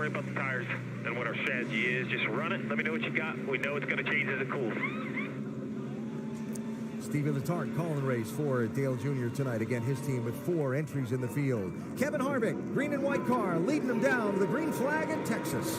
worry about the tires and what our strategy is. Just run it. Let me know what you got. We know it's going to change as it cools. Stevie Letarte calling the race for Dale Jr. tonight. Again, his team with 4 entries in the field. Kevin Harvick, green and white car, leading them down to the green flag in Texas.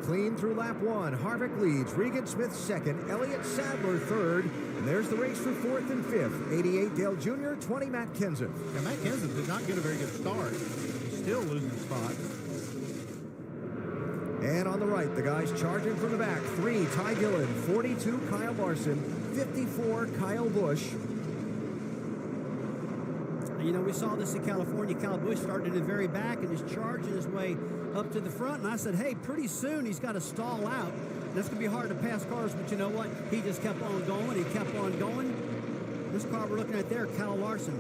Clean through lap 1. Harvick leads. Regan Smith second. Elliott Sadler third. And there's the race for 4th and 5th. 88 Dale Jr., 20 Matt Kenseth. Now, Matt Kenseth did not get a very good start. He's still losing spots. And on the right, the guys charging from the back. 3, Ty Dillon. 42, Kyle Larson. 54, Kyle Busch. You know, we saw this in California. Kyle Busch started in the very back and is charging his way up to the front. And I said, hey, pretty soon he's got to stall out. That's going to be hard to pass cars. But you know what? He just kept on going. He kept on going. This car we're looking at there, Kyle Larson.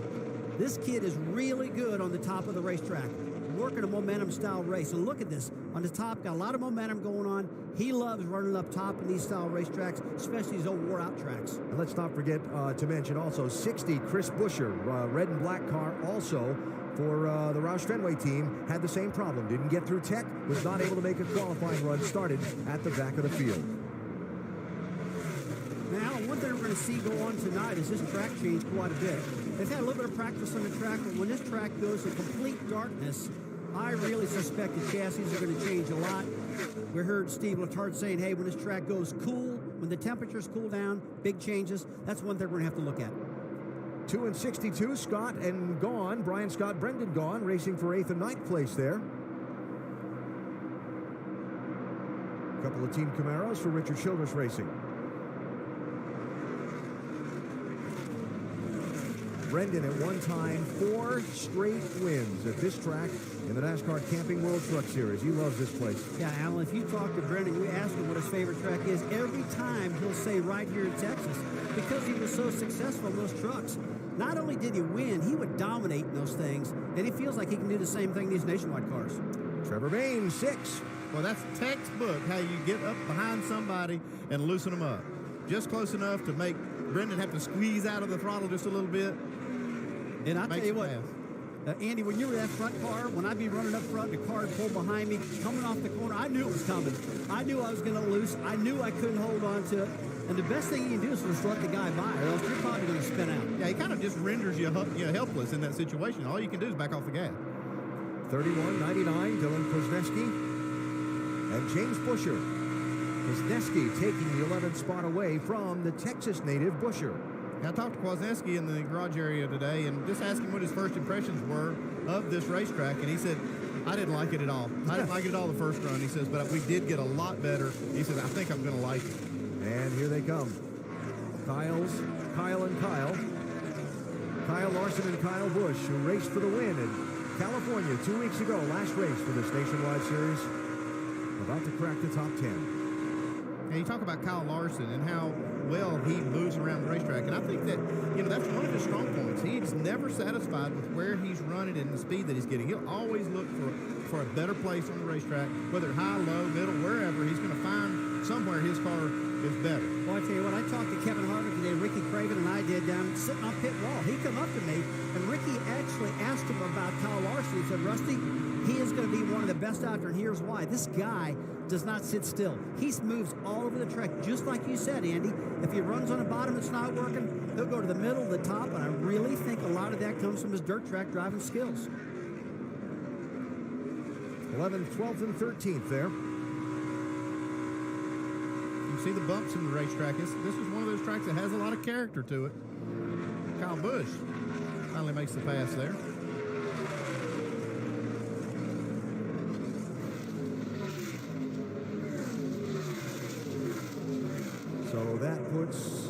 This kid is really good on the top of the racetrack, working a momentum-style race. And look at this. On the top, got a lot of momentum going on. He loves running up top in these style racetracks, especially these old wore-out tracks. And let's not forget to mention also 60, Chris Buescher, red and black car also for the Roush Fenway team, had the same problem. Didn't get through tech, was not able to make a qualifying run, started at the back of the field. Now, one thing we're going to see go on tonight is this track changed quite a bit. They've had a little bit of practice on the track, but when this track goes in complete darkness, I really suspect the chassis are going to change a lot. We heard Steve Letarte saying, hey, when this track goes cool, when the temperatures cool down, big changes, that's one thing we're going to have to look at. 2 and 62, Scott and Gaughan. Brian Scott, Brendan Gaughan, racing for 8th and 9th place there. A couple of Team Camaros for Richard Childress Racing. Brendan at one time 4 straight wins at this track in the NASCAR Camping World Truck Series. He loves this place. Yeah, Alan, if you talk to Brendan, we ask him what his favorite track is. Every time he'll say right here in Texas, because he was so successful in those trucks. Not only did he win, he would dominate in those things, and he feels like he can do the same thing in these nationwide cars. Trevor Bayne, 6. Well, that's textbook how you get up behind somebody and loosen them up. Just close enough to make Brendan have to squeeze out of the throttle just a little bit. And I'll tell you what, Andy, when you were that front car, when I'd be running up front, the car would pull behind me, coming off the corner, I knew it was coming. I knew I was going to lose. I knew I couldn't hold on to it. And the best thing you can do is just let the guy by, or else you're probably going to spin out. Yeah, he kind of just renders you helpless in that situation. All you can do is back off the gas. 31.99, Dylan Kwasniewski and James Buescher. Kwasniewski taking the 11th spot away from the Texas native Buescher. I talked to Kwasniewski in the garage area today and just asked him what his first impressions were of this racetrack, and he said, I didn't like it at all. I didn't like it at all the first run. He says, but we did get a lot better. He said, I think I'm going to like it. And here they come. Kyle and Kyle. Kyle Larson and Kyle Busch, who raced for the win in California 2 weeks ago. Last race for this nationwide series. About to crack the top 10. And you talk about Kyle Larson and how well he moves around the racetrack. And I think that, that's one of his strong points. He's never satisfied with where he's running and the speed that he's getting. He'll always look for a better place on the racetrack, whether high, low, middle, wherever. He's going to find somewhere his car is better. Well, I tell you what, I talked to Kevin Harvick today, Ricky Craven and I did down sitting on pit wall. He come up to me, and Ricky actually asked him about Kyle Larson. He said, Rusty, he is going to be one of the best out there, and here's why. This guy does not sit still. He moves all over the track, just like you said, Andy. If he runs on the bottom, it's not working, he'll go to the middle, the top, and I really think a lot of that comes from his dirt track driving skills. 11th, 12th, and 13th there. You see the bumps in the racetrack. This is one of those tracks that has a lot of character to it. Kyle Busch finally makes the pass there. So that puts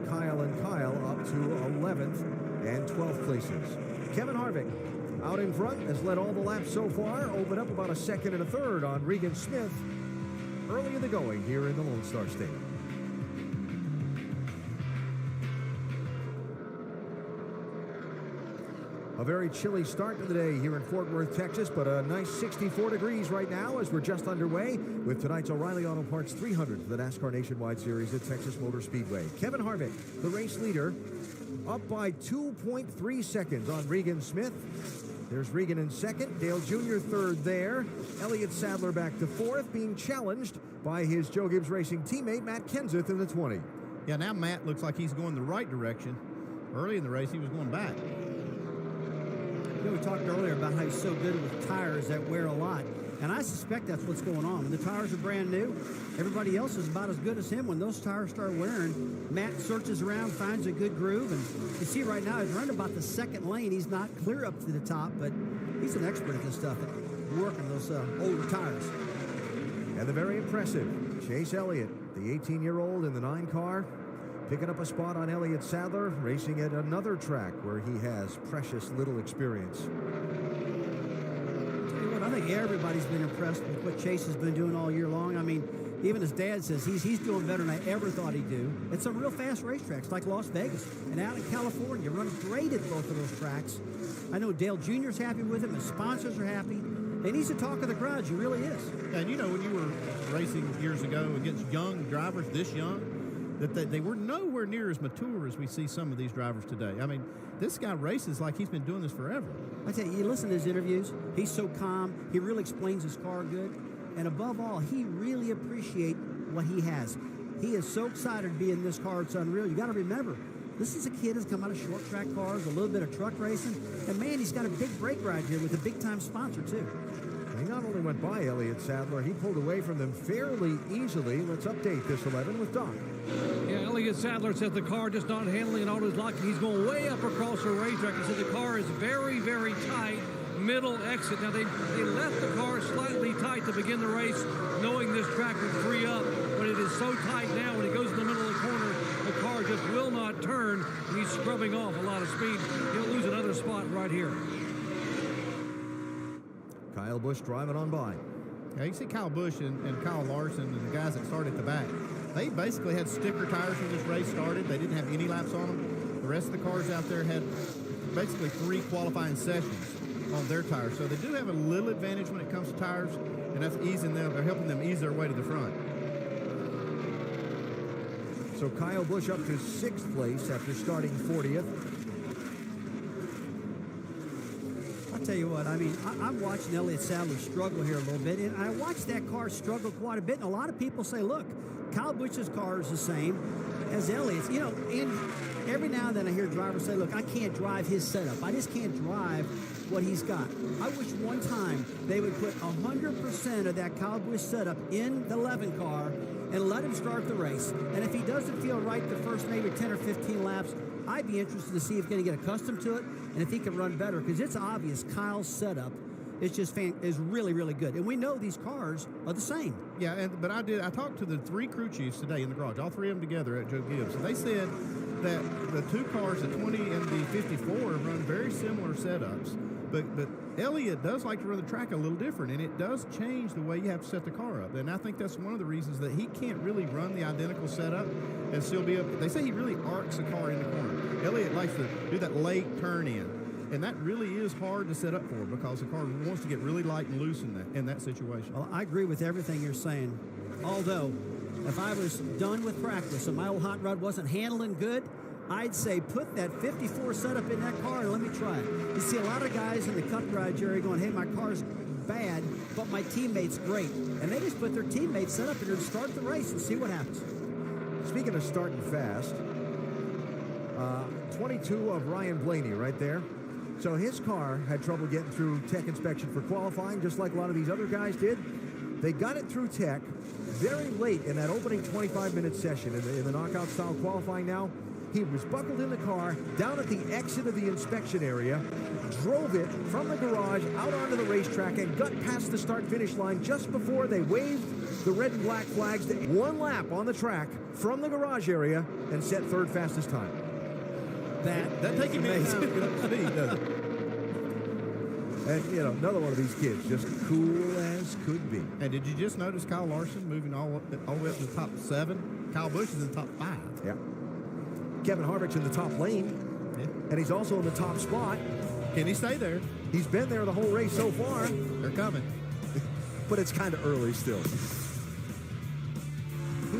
Kyle and Kyle up to 11th and 12th places. Kevin Harvick out in front has led all the laps so far, opened up about a second and a third on Regan Smith early in the going here in the Lone Star State. A very chilly start to the day here in Fort Worth, Texas, but a nice 64 degrees right now as we're just underway with tonight's O'Reilly Auto Parts 300 for the NASCAR Nationwide Series at Texas Motor Speedway. Kevin Harvick, the race leader, up by 2.3 seconds on Regan Smith. There's Regan in second, Dale Jr. third there. Elliott Sadler back to fourth, being challenged by his Joe Gibbs Racing teammate Matt Kenseth in the 20. Yeah, now Matt looks like he's going the right direction. Early in the race, he was going back. You know, we talked earlier about how he's so good with tires that wear a lot. And I suspect that's what's going on. When the tires are brand new, everybody else is about as good as him. When those tires start wearing, Matt searches around, finds a good groove. And you see right now, he's running about the second lane. He's not clear up to the top, but he's an expert at this stuff, at working those older tires. And the very impressive Chase Elliott, the 18-year-old in the 9 car, picking up a spot on Elliott Sadler, racing at another track where he has precious little experience. I think everybody's been impressed with what Chase has been doing all year long. I mean, even his dad says he's doing better than I ever thought he'd do. It's some real fast racetracks like Las Vegas and out in California. Running great at both of those tracks. I know Dale Jr.'s happy with him. His sponsors are happy. And he's the talk of the crowd. He really is. And you know, when you were racing years ago against young drivers this young, that they were nowhere near as mature as we see some of these drivers today. I mean, this guy races like he's been doing this forever. I tell you, you listen to his interviews, he's so calm, he really explains his car good, and above all, he really appreciates what he has. He is so excited to be in this car, it's unreal. You got to remember, this is a kid who's come out of short track cars, a little bit of truck racing, and man, he's got a big brake ride here with a big-time sponsor, too. He not only went by Elliott Sadler, he pulled away from them fairly easily. Let's update this 11 with Doc. Yeah, Elliott Sadler says the car just not handling it all his luck. He's going way up across the racetrack. He said the car is very, very tight, middle exit. Now, they left the car slightly tight to begin the race, knowing this track would free up, but it is so tight now when it goes in the middle of the corner, the car just will not turn, and he's scrubbing off a lot of speed. He'll lose another spot right here. Kyle Busch driving on by. Yeah, you see Kyle Busch and Kyle Larson and the guys that started at the back. They basically had sticker tires when this race started. They didn't have any laps on them. The rest of the cars out there had basically 3 qualifying sessions on their tires. So they do have a little advantage when it comes to tires, and that's easing them, or helping them ease their way to the front. So Kyle Busch up to 6th place after starting 40th. I'll tell you what, I mean, I'm watching Elliott Sadler struggle here a little bit, and I watched that car struggle quite a bit, and a lot of people say, look, Kyle Busch's car is the same as Elliott's. You know, and every now and then I hear drivers say, look, I can't drive his setup. I just can't drive what he's got. I wish one time they would put 100% of that Kyle Busch setup in the 11 car and let him start the race. And if he doesn't feel right the first maybe 10 or 15 laps, I'd be interested to see if he's going to get accustomed to it and if he can run better, because it's obvious Kyle's setup is really, really good. And we know these cars are the same. Yeah, but I talked to the 3 crew chiefs today in the garage, all 3 of them together at Joe Gibbs, and they said that the 2 cars, the 20 and the 54, run very similar setups. But Elliott does like to run the track a little different, and it does change the way you have to set the car up. And I think that's one of the reasons that he can't really run the identical setup and still be able. They say he really arcs the car in the corner. Elliott likes to do that late turn in, and that really is hard to set up for because the car wants to get really light and loose in that situation. Well, I agree with everything you're saying. Although, if I was done with practice and my old hot rod wasn't handling good, I'd say put that 54 setup in that car and let me try it. You see a lot of guys in the cup ride, Jerry, going, hey, my car's bad, but my teammate's great. And they just put their teammate setup in there and start the race and see what happens. Speaking of starting fast, 22 of Ryan Blaney right there. So his car had trouble getting through tech inspection for qualifying, just like a lot of these other guys did. They got it through tech very late in that opening 25-minute session in the knockout-style qualifying now. He was buckled in the car, down at the exit of the inspection area, drove it from the garage out onto the racetrack, and got past the start-finish line just before they waved the red and black flags. One lap on the track from the garage area and set 3rd fastest time. that. That take him any time to get up to speed, doesn't it? And, another one of these kids, just cool as could be. And did you just notice Kyle Larson moving all the way up to the top 7? Kyle Busch is in the top 5. Yeah. Kevin Harvick's in the top lane, Yeah. and he's also in the top spot. Can he stay there? He's been there the whole race so far, They're coming. but it's kind of early still.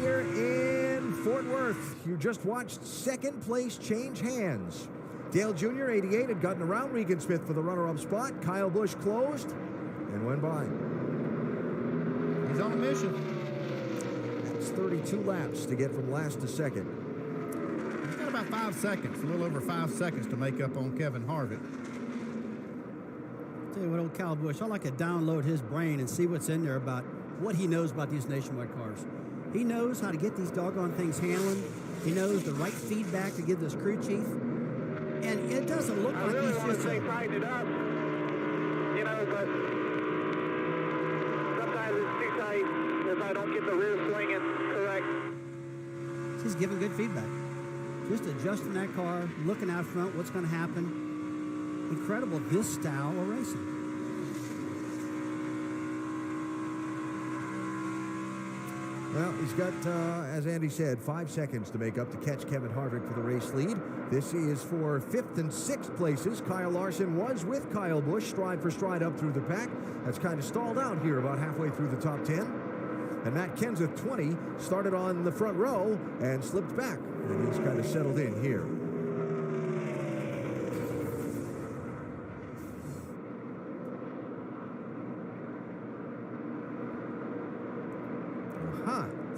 Here in Fort Worth, you just watched second place change hands. Dale Jr., 88, had gotten around Regan Smith for the runner-up spot. Kyle Busch closed and went by. He's on a mission. It's 32 laps to get from last to second. He's got about 5 seconds, a little over 5 seconds to make up on Kevin Harvick. Tell you what, old Kyle Busch, I like to download his brain and see what's in there about what he knows about these nationwide cars. He knows how to get these doggone things handling. He knows the right feedback to give this crew chief. And it doesn't look like he's just tighten it up, but sometimes it's too tight if I don't get the rear swinging correct. He's giving good feedback. Just adjusting that car, looking out front, what's going to happen. Incredible, this style of racing. Well, he's got, as Andy said, 5 seconds to make up to catch Kevin Harvick for the race lead. This is for 5th and 6th places. Kyle Larson was with Kyle Busch, stride for stride up through the pack. That's kind of stalled out here about halfway through the top 10. And Matt Kenseth, 20, started on the front row and slipped back. And he's kind of settled in here.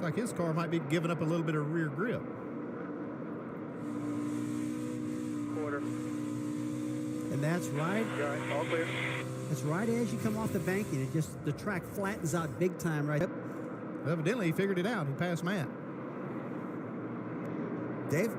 Looks like his car might be giving up a little bit of rear grip. Quarter. And that's right. All clear. That's right as you come off the banking. It just, the track flattens out big time right up. Evidently, he figured it out. He passed Matt. Dave?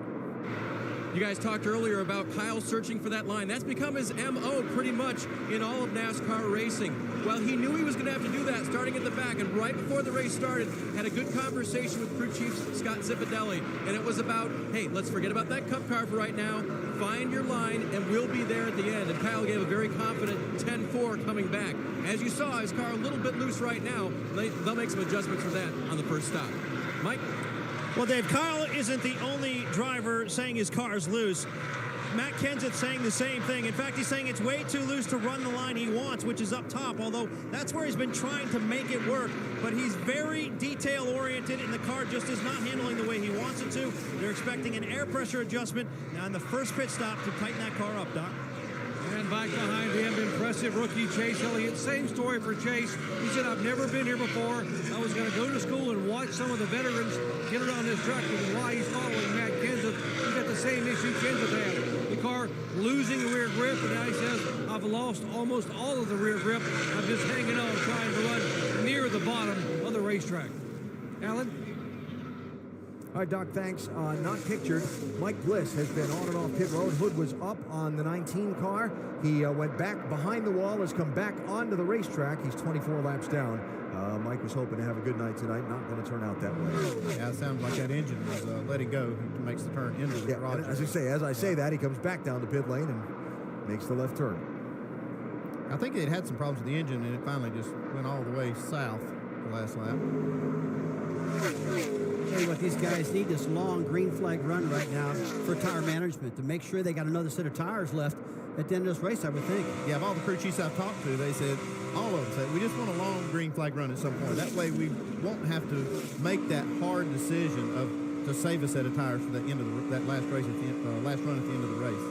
You guys talked earlier about Kyle searching for that line. That's become his MO pretty much in all of NASCAR racing. Well, he knew he was going to have to do that starting at the back, and right before the race started, had a good conversation with crew chief Scott Zipadelli, and it was about, hey, let's forget about that cup car for right now, find your line, and we'll be there at the end. And Kyle gave a very confident 10-4 coming back. As you saw, his car a little bit loose right now. They'll make some adjustments for that on the first stop. Mike? Well, Dave, Kyle isn't the only driver saying his car's loose. Matt Kenseth saying the same thing. In fact, he's saying it's way too loose to run the line he wants, which is up top, although that's where he's been trying to make it work. But he's very detail-oriented, and the car just is not handling the way he wants it to. They're expecting an air pressure adjustment now in the first pit stop to tighten that car up, Doc. And back behind him, impressive rookie Chase Elliott. Same story for Chase. He said, I've never been here before. I was going to go to school and watch some of the veterans get around this track, which is why he's following Matt Kenseth. He's got the same issue Kenseth had. The car losing the rear grip, and now he says, I've lost almost all of the rear grip. I'm just hanging on, trying to run near the bottom of the racetrack. Alan? All right, Doc, thanks. Not pictured. Mike Bliss has been on and off pit road. Hood was up on the 19 car. He went back behind the wall, has come back onto the racetrack. He's 24 laps down. Mike was hoping to have a good night tonight. Not going to turn out that way. Yeah, it sounds like that engine was letting go. He makes the turn into the garage. As I say that, he comes back down to pit lane and makes the left turn. I think it had some problems with the engine, and it finally just went all the way south the last lap. Tell you what, these guys need this long green flag run right now for tire management to make sure they got another set of tires left at the end of this race, I would think. Yeah, of all the crew chiefs I've talked to, they said, all of them said, we just want a long green flag run at some point. That way we won't have to make that hard decision to save a set of tires for the end of that last race last run at the end of the race.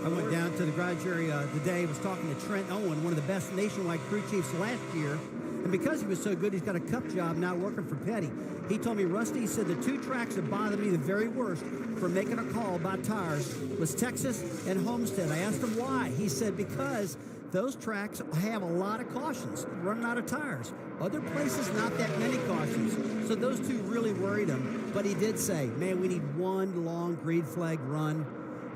I went down to the garage area today, was talking to Trent Owen, one of the best nationwide crew chiefs last year. And because he was so good, he's got a cup job now working for Petty. He told me, Rusty, he said the two tracks that bothered me the very worst for making a call about tires was Texas and Homestead. I asked him why. He said because those tracks have a lot of cautions, running out of tires. Other places, not that many cautions. So those two really worried him. But he did say, man, we need one long green flag run.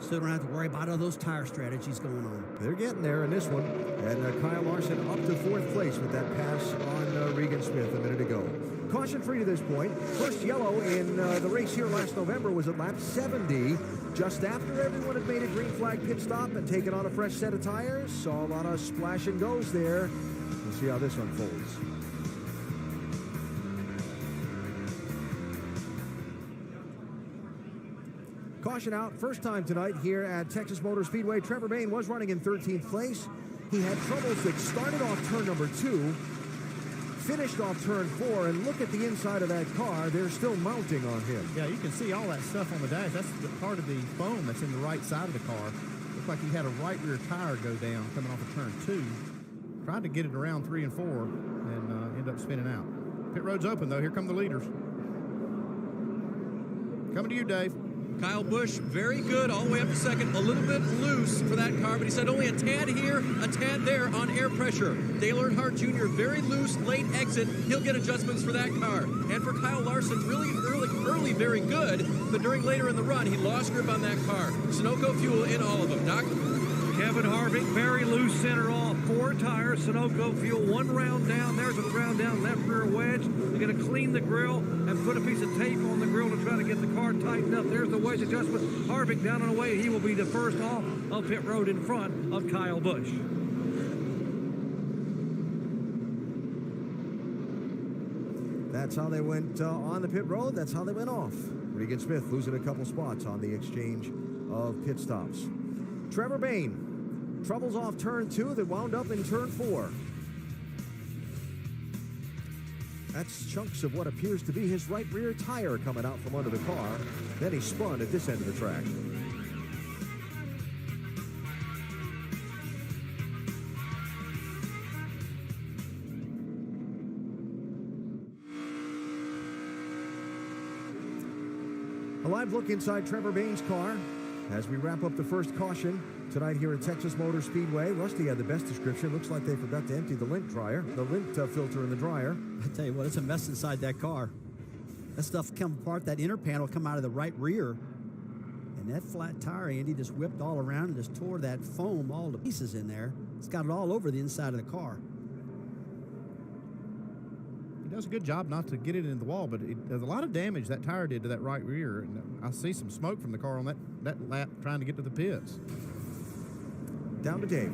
So they don't have to worry about all those tire strategies going on. They're getting there in this one. And Kyle Larson up to 4th place with that pass on Regan Smith a minute ago. Caution free to this point. First yellow in the race here last November was at lap 70. Just after everyone had made a green flag pit stop and taken on a fresh set of tires. Saw a lot of splash and goes there. We'll see how this unfolds. Caution out, first time tonight here at Texas Motor Speedway. Trevor Bayne was running in 13th place. He had troubles that started off turn number 2, finished off turn 4, and look at the inside of that car. They're still mounting on him. Yeah, you can see all that stuff on the dash. That's the part of the foam that's in the right side of the car. Looks like he had a right rear tire go down coming off of turn 2. Tried to get it around 3 and 4 and end up spinning out. Pit road's open, though. Here come the leaders. Coming to you, Dave. Kyle Busch, very good all the way up to second. A little bit loose for that car, but he said only a tad here, a tad there on air pressure. Dale Earnhardt Jr., very loose, late exit. He'll get adjustments for that car. And for Kyle Larson, really early, very good, but during later in the run, he lost grip on that car. Sunoco fuel in all of them. Doc? Kevin Harvick, very loose center off. 4 tires, Sunoco fuel, 1 round down. There's a round down, left rear wedge. They're going to clean the grill and put a piece of tape on the grill to try to get the car tightened up. There's the wedge adjustment. Harvick down and away. He will be the first off of pit road in front of Kyle Busch. That's how they went on the pit road. That's how they went off. Regan Smith losing a couple spots on the exchange of pit stops. Trevor Bayne, troubles off turn 2 that wound up in turn 4. That's chunks of what appears to be his right rear tire coming out from under the car. Then he spun at this end of the track. A live look inside Trevor Bayne's car as we wrap up the first caution tonight here at Texas Motor Speedway. Rusty had the best description. Looks like they forgot to empty the lint filter in the dryer. I tell you what, it's a mess inside that car. That stuff come apart, that inner panel come out of the right rear. And that flat tire, Andy, just whipped all around and just tore that foam all to pieces in there. It's got it all over the inside of the car. He does a good job not to get it into the wall, but there's a lot of damage that tire did to that right rear. And I see some smoke from the car on that lap trying to get to the pits. Down to Dave.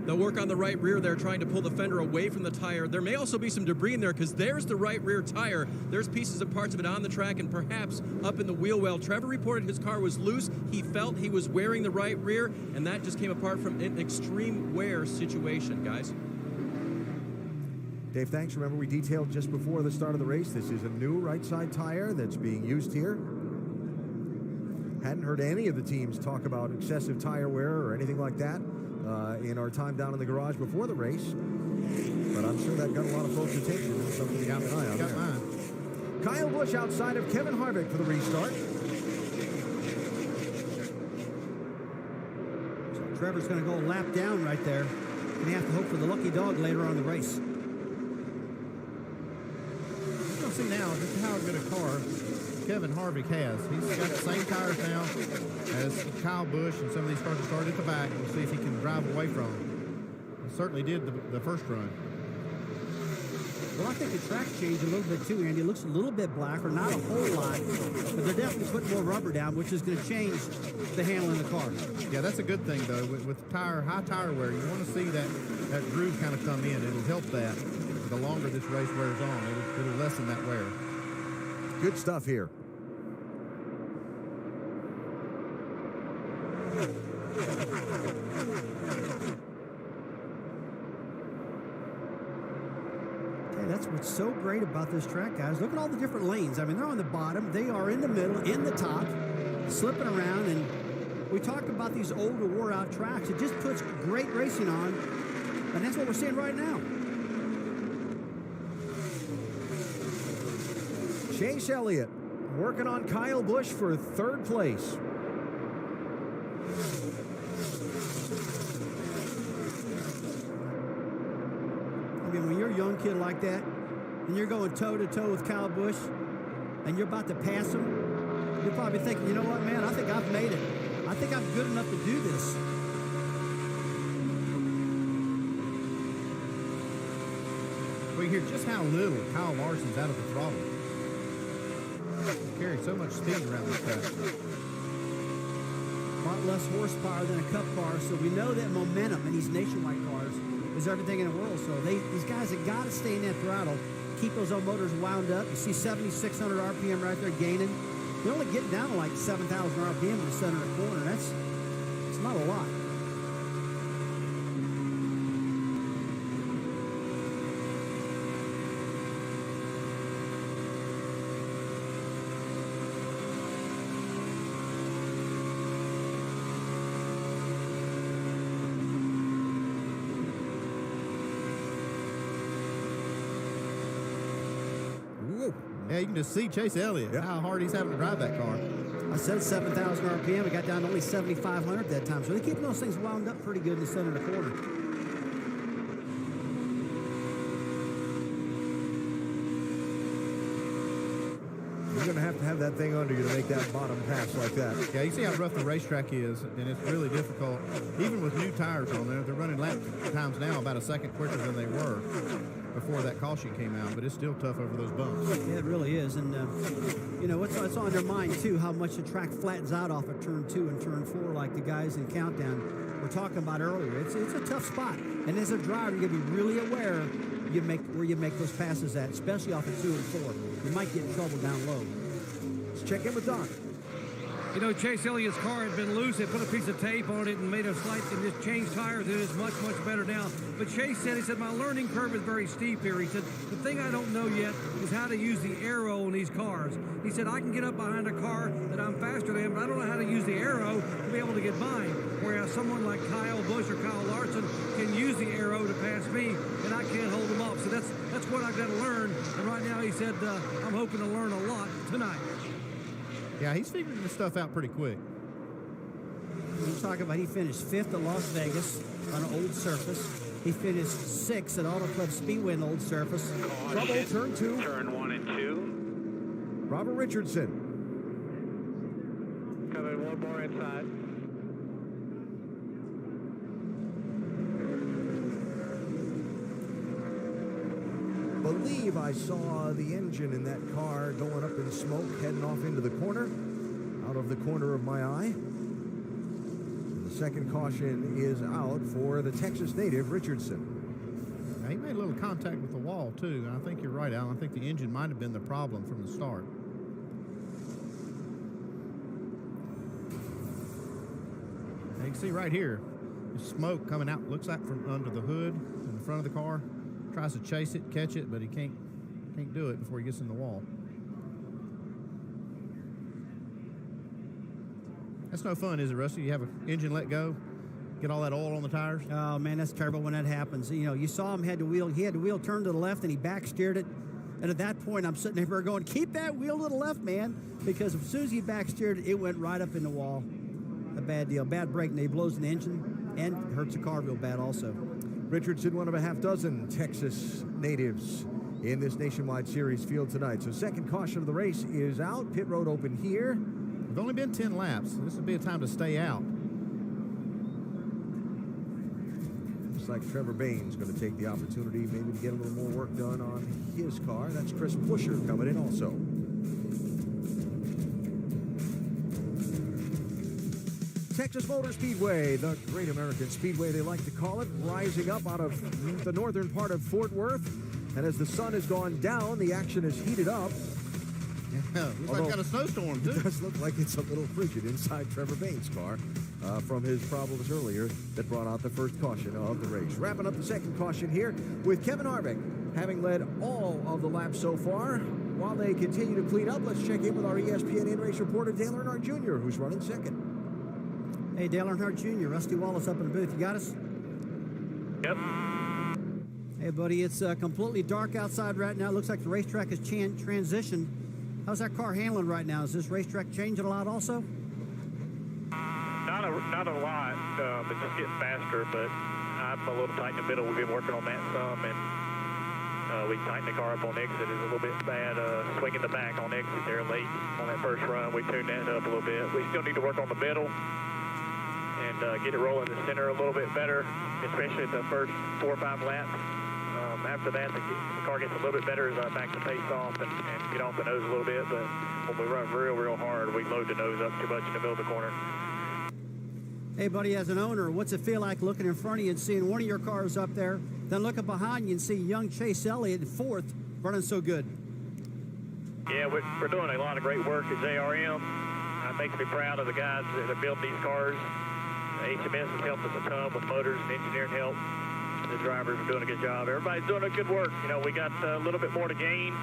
They'll work on the right rear there, trying to pull the fender away from the tire. There may also be some debris in there because there's the right rear tire. There's pieces and parts of it on the track and perhaps up in the wheel well. Trevor reported his car was loose. He felt he was wearing the right rear, and that just came apart from an extreme wear situation, guys. Dave, thanks. Remember, we detailed just before the start of the race, this is a new right side tire that's being used here. Hadn't heard any of the teams talk about excessive tire wear or anything like that in our time down in the garage before the race. But I'm sure that got a lot of folks' attention and something to keep an eye on there. Kyle Busch outside of Kevin Harvick for the restart. So Trevor's going to go a lap down right there. And you have to hope for the lucky dog later on in the race. You can see now just how good a car Kevin Harvick has. He's got the same tires now as Kyle Busch and some of these cars that started at the back. We'll see if he can drive away from them. He certainly did the first run. Well, I think the track changed a little bit too, Andy. It looks a little bit blacker, not a whole lot, but they're definitely putting more rubber down, which is going to change the handling of the car. Yeah, that's a good thing, though. With high tire wear, you want to see that groove kind of come in. It'll help that. The longer this race wears on, it'll lessen that wear. Good stuff here. Okay, that's what's so great about this track, guys. Look at all the different lanes. I mean, they're on the bottom, they are in the middle, in the top, slipping around. And we talk about these older, wore-out tracks. It just puts great racing on, and that's what we're seeing right now. Chase Elliott working on Kyle Busch for third place. I mean, when you're a young kid like that, and you're going toe-to-toe with Kyle Busch, and you're about to pass him, you're probably thinking, you know what, man, I think I've made it. I think I'm good enough to do this. We hear just how little Kyle Larson's out of the throttle. He carries so much speed around this track. A lot less horsepower than a Cup car, so we know that momentum in these nationwide cars is everything in the world. So these guys have got to stay in that throttle, keep those old motors wound up. You see 7,600 RPM right there gaining. They're only getting down to like 7,000 RPM in the center of the corner. It's not a lot. Yeah, you can just see Chase Elliott, how hard he's having to drive that car. I said 7,000 RPM. It got down to only 7,500 that time. So they're keeping those things wound up pretty good in the center of the corner. You're going to have that thing under you to make that bottom pass like that. Yeah, you see how rough the racetrack is, and it's really difficult. Even with new tires on there, they're running lap times now about a second quicker than they were before that caution came out, but it's still tough over those bumps. Yeah, it really is. And, you know, it's on their mind, too, how much the track flattens out off of turn 2 and turn 4, like the guys in Countdown were talking about earlier. It's a tough spot. And as a driver, you're going to be really aware where you make those passes at, especially off of 2 and 4. You might get in trouble down low. Let's check in with Doc. You know, Chase Elliott's car had been loose. They put a piece of tape on it and made a slight and just changed tires. It is much, much better now. But Chase said, he said, my learning curve is very steep here. He said, the thing I don't know yet is how to use the arrow in these cars. He said, I can get up behind a car that I'm faster than, but I don't know how to use the arrow to be able to get by. Whereas someone like Kyle Busch or Kyle Larson can use the arrow to pass me, and I can't hold them off. So that's what I've got to learn. And right now, he said, I'm hoping to learn a lot tonight. Yeah, he's figuring this stuff out pretty quick. We're talking about he finished 5th at Las Vegas on an old surface. He finished 6th at Auto Club Speedway on an old surface. Trouble, turn 2. Turn 1 and 2. Robert Richardson. Coming one more inside. Believe I saw the engine in that car going up in smoke, heading off into the corner, out of the corner of my eye. The second caution is out for the Texas native, Richardson. Now, he made a little contact with the wall, too. And I think you're right, Alan. I think the engine might have been the problem from the start. Now, you can see right here, there's smoke coming out, looks like from under the hood in the front of the car. Tries to chase it, catch it, but he can't do it before he gets in the wall. That's no fun, is it, Rusty? You have an engine let go, get all that oil on the tires. Oh, man, that's terrible when that happens. You know, you saw him he had the wheel turned to the left, and he backsteered it. And at that point, I'm sitting there going, keep that wheel to the left, man. Because as soon as he backsteered it, it went right up in the wall. A bad deal. Bad brake, and he blows in the engine and hurts the car real bad also. Richardson, one of a half dozen Texas natives in this Nationwide Series field tonight. So second caution of the race is out. Pit road open here. There've only been 10 laps. So this would be a time to stay out. Looks like Trevor Bain's going to take the opportunity maybe to get a little more work done on his car. That's Chris Buescher coming in also. Texas Motor Speedway, the Great American Speedway they like to call it, rising up out of the northern part of Fort Worth. And as the sun has gone down, the action has heated up. Yeah, looks like got a snowstorm, too. It does look like it's a little frigid inside Trevor Bain's car from his problems earlier that brought out the first caution of the race. Wrapping up the second caution here with Kevin Harvick having led all of the laps so far. While they continue to clean up, let's check in with our ESPN in-race reporter, Dale Earnhardt Jr., who's running second. Hey, Dale Earnhart Jr., Rusty Wallace up in the booth. You got us? Yep. Hey, buddy, it's completely dark outside right now. Looks like the racetrack has transitioned. How's that car handling right now? Is this racetrack changing a lot also? Not a lot. It's just getting faster, but I'm a little tight in the middle. We've been working on that some, and we tightened the car up on exit. It's a little bit bad swinging the back on exit there late on that first run. We tuned that up a little bit. We still need to work on the middle. and get it rolling the center a little bit better, especially at the first 4 or 5 laps. After that, the car gets a little bit better as I back the pace off and get off the nose a little bit. But when we run real hard, we load the nose up too much in the middle of the corner. Hey, buddy, as an owner, what's it feel like looking in front of you and seeing one of your cars up there, then looking behind you and see young Chase Elliott in 4th running so good? Yeah, we're doing a lot of great work at JRM. It makes me proud of the guys that have built these cars. HMS has helped us a ton with motors and engineering help. The drivers are doing a good job. Everybody's doing a good work. You know, we got a little bit more to gain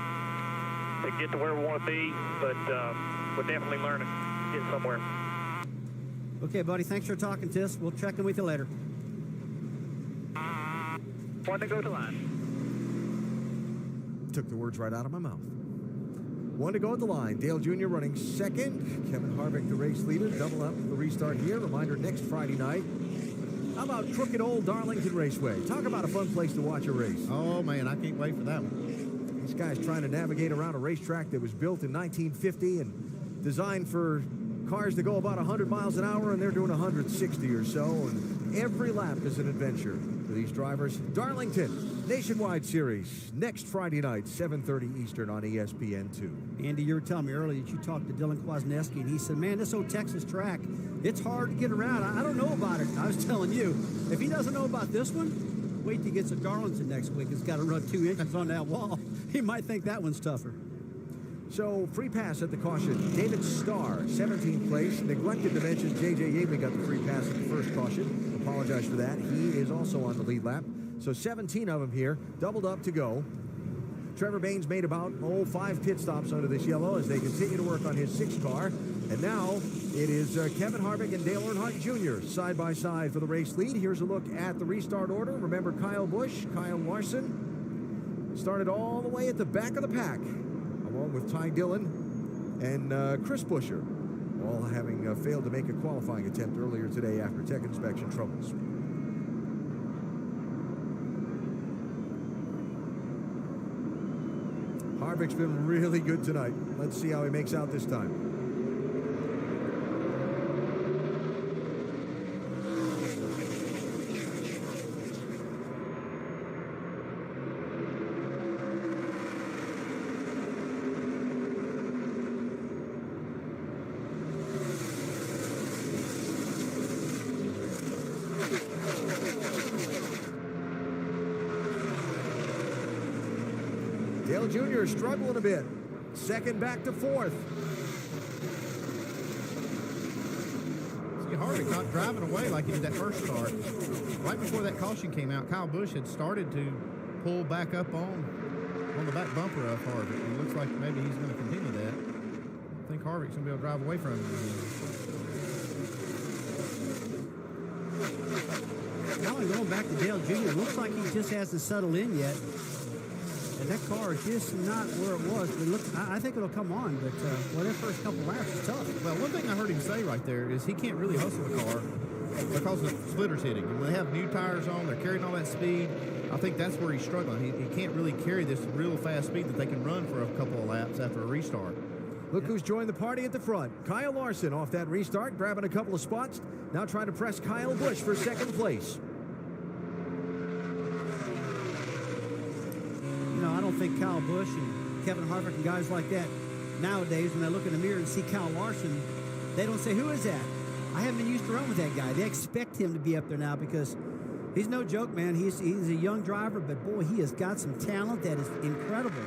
to get to where we want to be, but we're definitely learning to get somewhere. Okay, buddy, thanks for talking to us. We'll check in with you later. One to go to line. Took the words right out of my mouth. 1 to go at the line. Dale Jr. running second. Kevin Harvick, the race leader. Double up the restart here. Reminder, next Friday night. How about crooked old Darlington Raceway? Talk about a fun place to watch a race. Oh, man, I can't wait for that one. This guy's trying to navigate around a racetrack that was built in 1950 and designed for cars to go about 100 miles an hour, and they're doing 160 or so, and every lap is an adventure for these drivers. Darlington Nationwide Series next Friday night, 7:30 Eastern on ESPN2. Andy, you were telling me earlier that you talked to Dylan Kwasniewski, and he said, man, this old Texas track, it's hard to get around. I don't know about it. I was telling you, if he doesn't know about this one, wait till he gets to Darlington next week. It's got to run 2 inches on that wall. He might think that one's tougher. So, free pass at the caution. David Starr, 17th place. Neglected to mention J.J. Yeagley got the free pass at the first caution. Apologize for that. He is also on the lead lap. So 17 of them here, doubled up to go. Trevor Baynes made about 5 pit stops under this yellow as they continue to work on his 6th car. And now it is Kevin Harvick and Dale Earnhardt Jr. side by side for the race lead. Here's a look at the restart order. Remember Kyle Busch, Kyle Larson started all the way at the back of the pack, along with Ty Dillon and Chris Buescher, all having failed to make a qualifying attempt earlier today after tech inspection troubles. Harvick's been really good tonight. Let's see how he makes out this time. Dale Jr. struggling a bit. Second back to 4th. See, Harvick not driving away like he did that first start. Right before that caution came out, Kyle Busch had started to pull back up on the back bumper of Harvick. It looks like maybe he's going to continue that. I think Harvick's going to be able to drive away from him. Now going back to Dale Jr., looks like he just hasn't settled in yet. And that car is just not where it was. But look, I think it'll come on, but that first couple laps is tough. Well, one thing I heard him say right there is he can't really hustle the car because the splitter's hitting. And when they have new tires on, they're carrying all that speed. I think that's where he's struggling. He can't really carry this real fast speed that they can run for a couple of laps after a restart. Look who's joined the party at the front. Kyle Larson off that restart, grabbing a couple of spots. Now trying to press Kyle Busch for 2nd place. I don't think Kyle Busch and Kevin Harvick and guys like that nowadays, when they look in the mirror and see Kyle Larson, they don't say, who is that? I haven't been used to run with that guy. They expect him to be up there now because he's no joke, man. He's a young driver, but boy, he has got some talent that is incredible.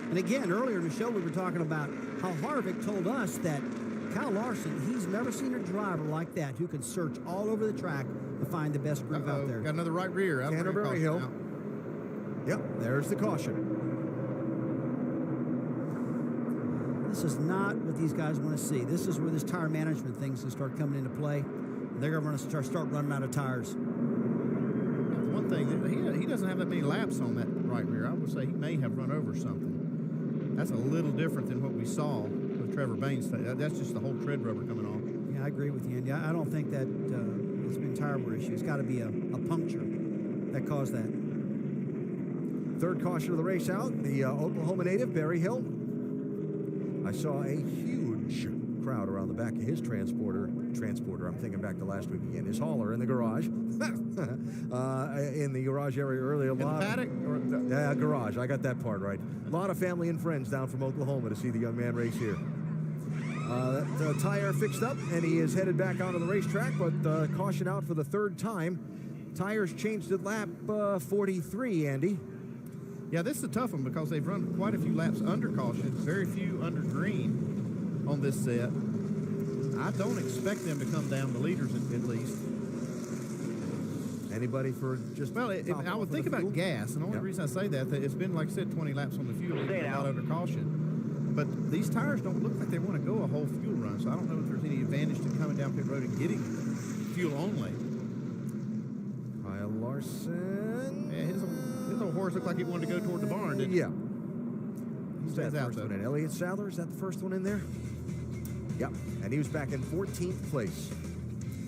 And again, earlier in the show, we were talking about how Harvick told us that Kyle Larson, he's never seen a driver like that who can search all over the track to find the best groove out there. Got another right rear. Canterbury Hill. Now. Yep, there's the caution. This is not what these guys want to see. This is where this tire management thing's going to start coming into play. They're going to start running out of tires. One thing, he doesn't have that many laps on that right rear. I would say he may have run over something. That's a little different than what we saw with Trevor Baynes. That's just the whole tread rubber coming off. Yeah, I agree with you, Andy. I don't think that it's been tire wear issue. It's got to be a puncture that caused that. 3rd caution of the race out, the Oklahoma native, Barry Hill. I saw a huge crowd around the back of his transporter. I'm thinking back to last week again. His hauler in the garage. In the garage area earlier. In the paddock? Yeah, garage. I got that part right. A lot of family and friends down from Oklahoma to see the young man race here. The tire fixed up, and he is headed back onto the racetrack, but caution out for the third time. Tires changed at lap 43, Andy. Yeah, this is a tough one because they've run quite a few laps under caution, very few under green on this set. I don't expect them to come down the leaders at least. Anybody for just... Well, I would think about gas, and the only reason I say that it's been, like I said, 20 laps on the fuel, a lot under caution. But these tires don't look like they want to go a whole fuel run, so I don't know if there's any advantage to coming down pit road and getting fuel only. Kyle Larson. Yeah, his old horse looked like he wanted to go toward the barn, didn't he? Yeah. He's that first one in. Elliott Sadler, is that the first one in there? Yep. And he was back in 14th place.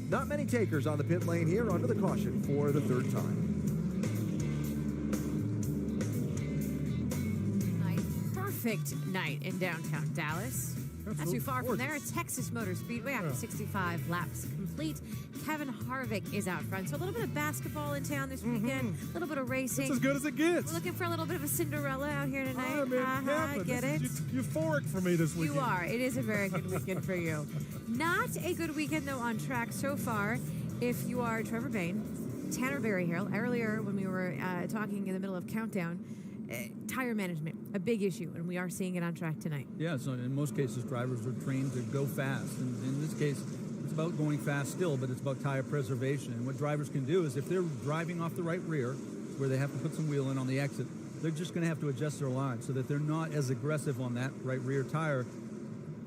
Not many takers on the pit lane here under the caution for the third time. A perfect night in downtown Dallas. Not too far from there, Texas Motor Speedway after 65 laps complete. Kevin Harvick is out front. So a little bit of basketball in town this weekend, a little bit of racing. It's as good as it gets. We're looking for a little bit of a Cinderella out here tonight. I'm in heaven. Get it? This is euphoric for me this weekend. You are. It is a very good weekend for you. Not a good weekend, though, on track so far. If you are Trevor Bayne, Tanner Berryhill, earlier when we were talking in the middle of Countdown, tire management, a big issue, and we are seeing it on track tonight. Yeah, so in most cases, drivers are trained to go fast. And in this case, it's about going fast still, but it's about tire preservation. And what drivers can do is if they're driving off the right rear, where they have to put some wheel in on the exit, they're just going to have to adjust their line so that they're not as aggressive on that right rear tire.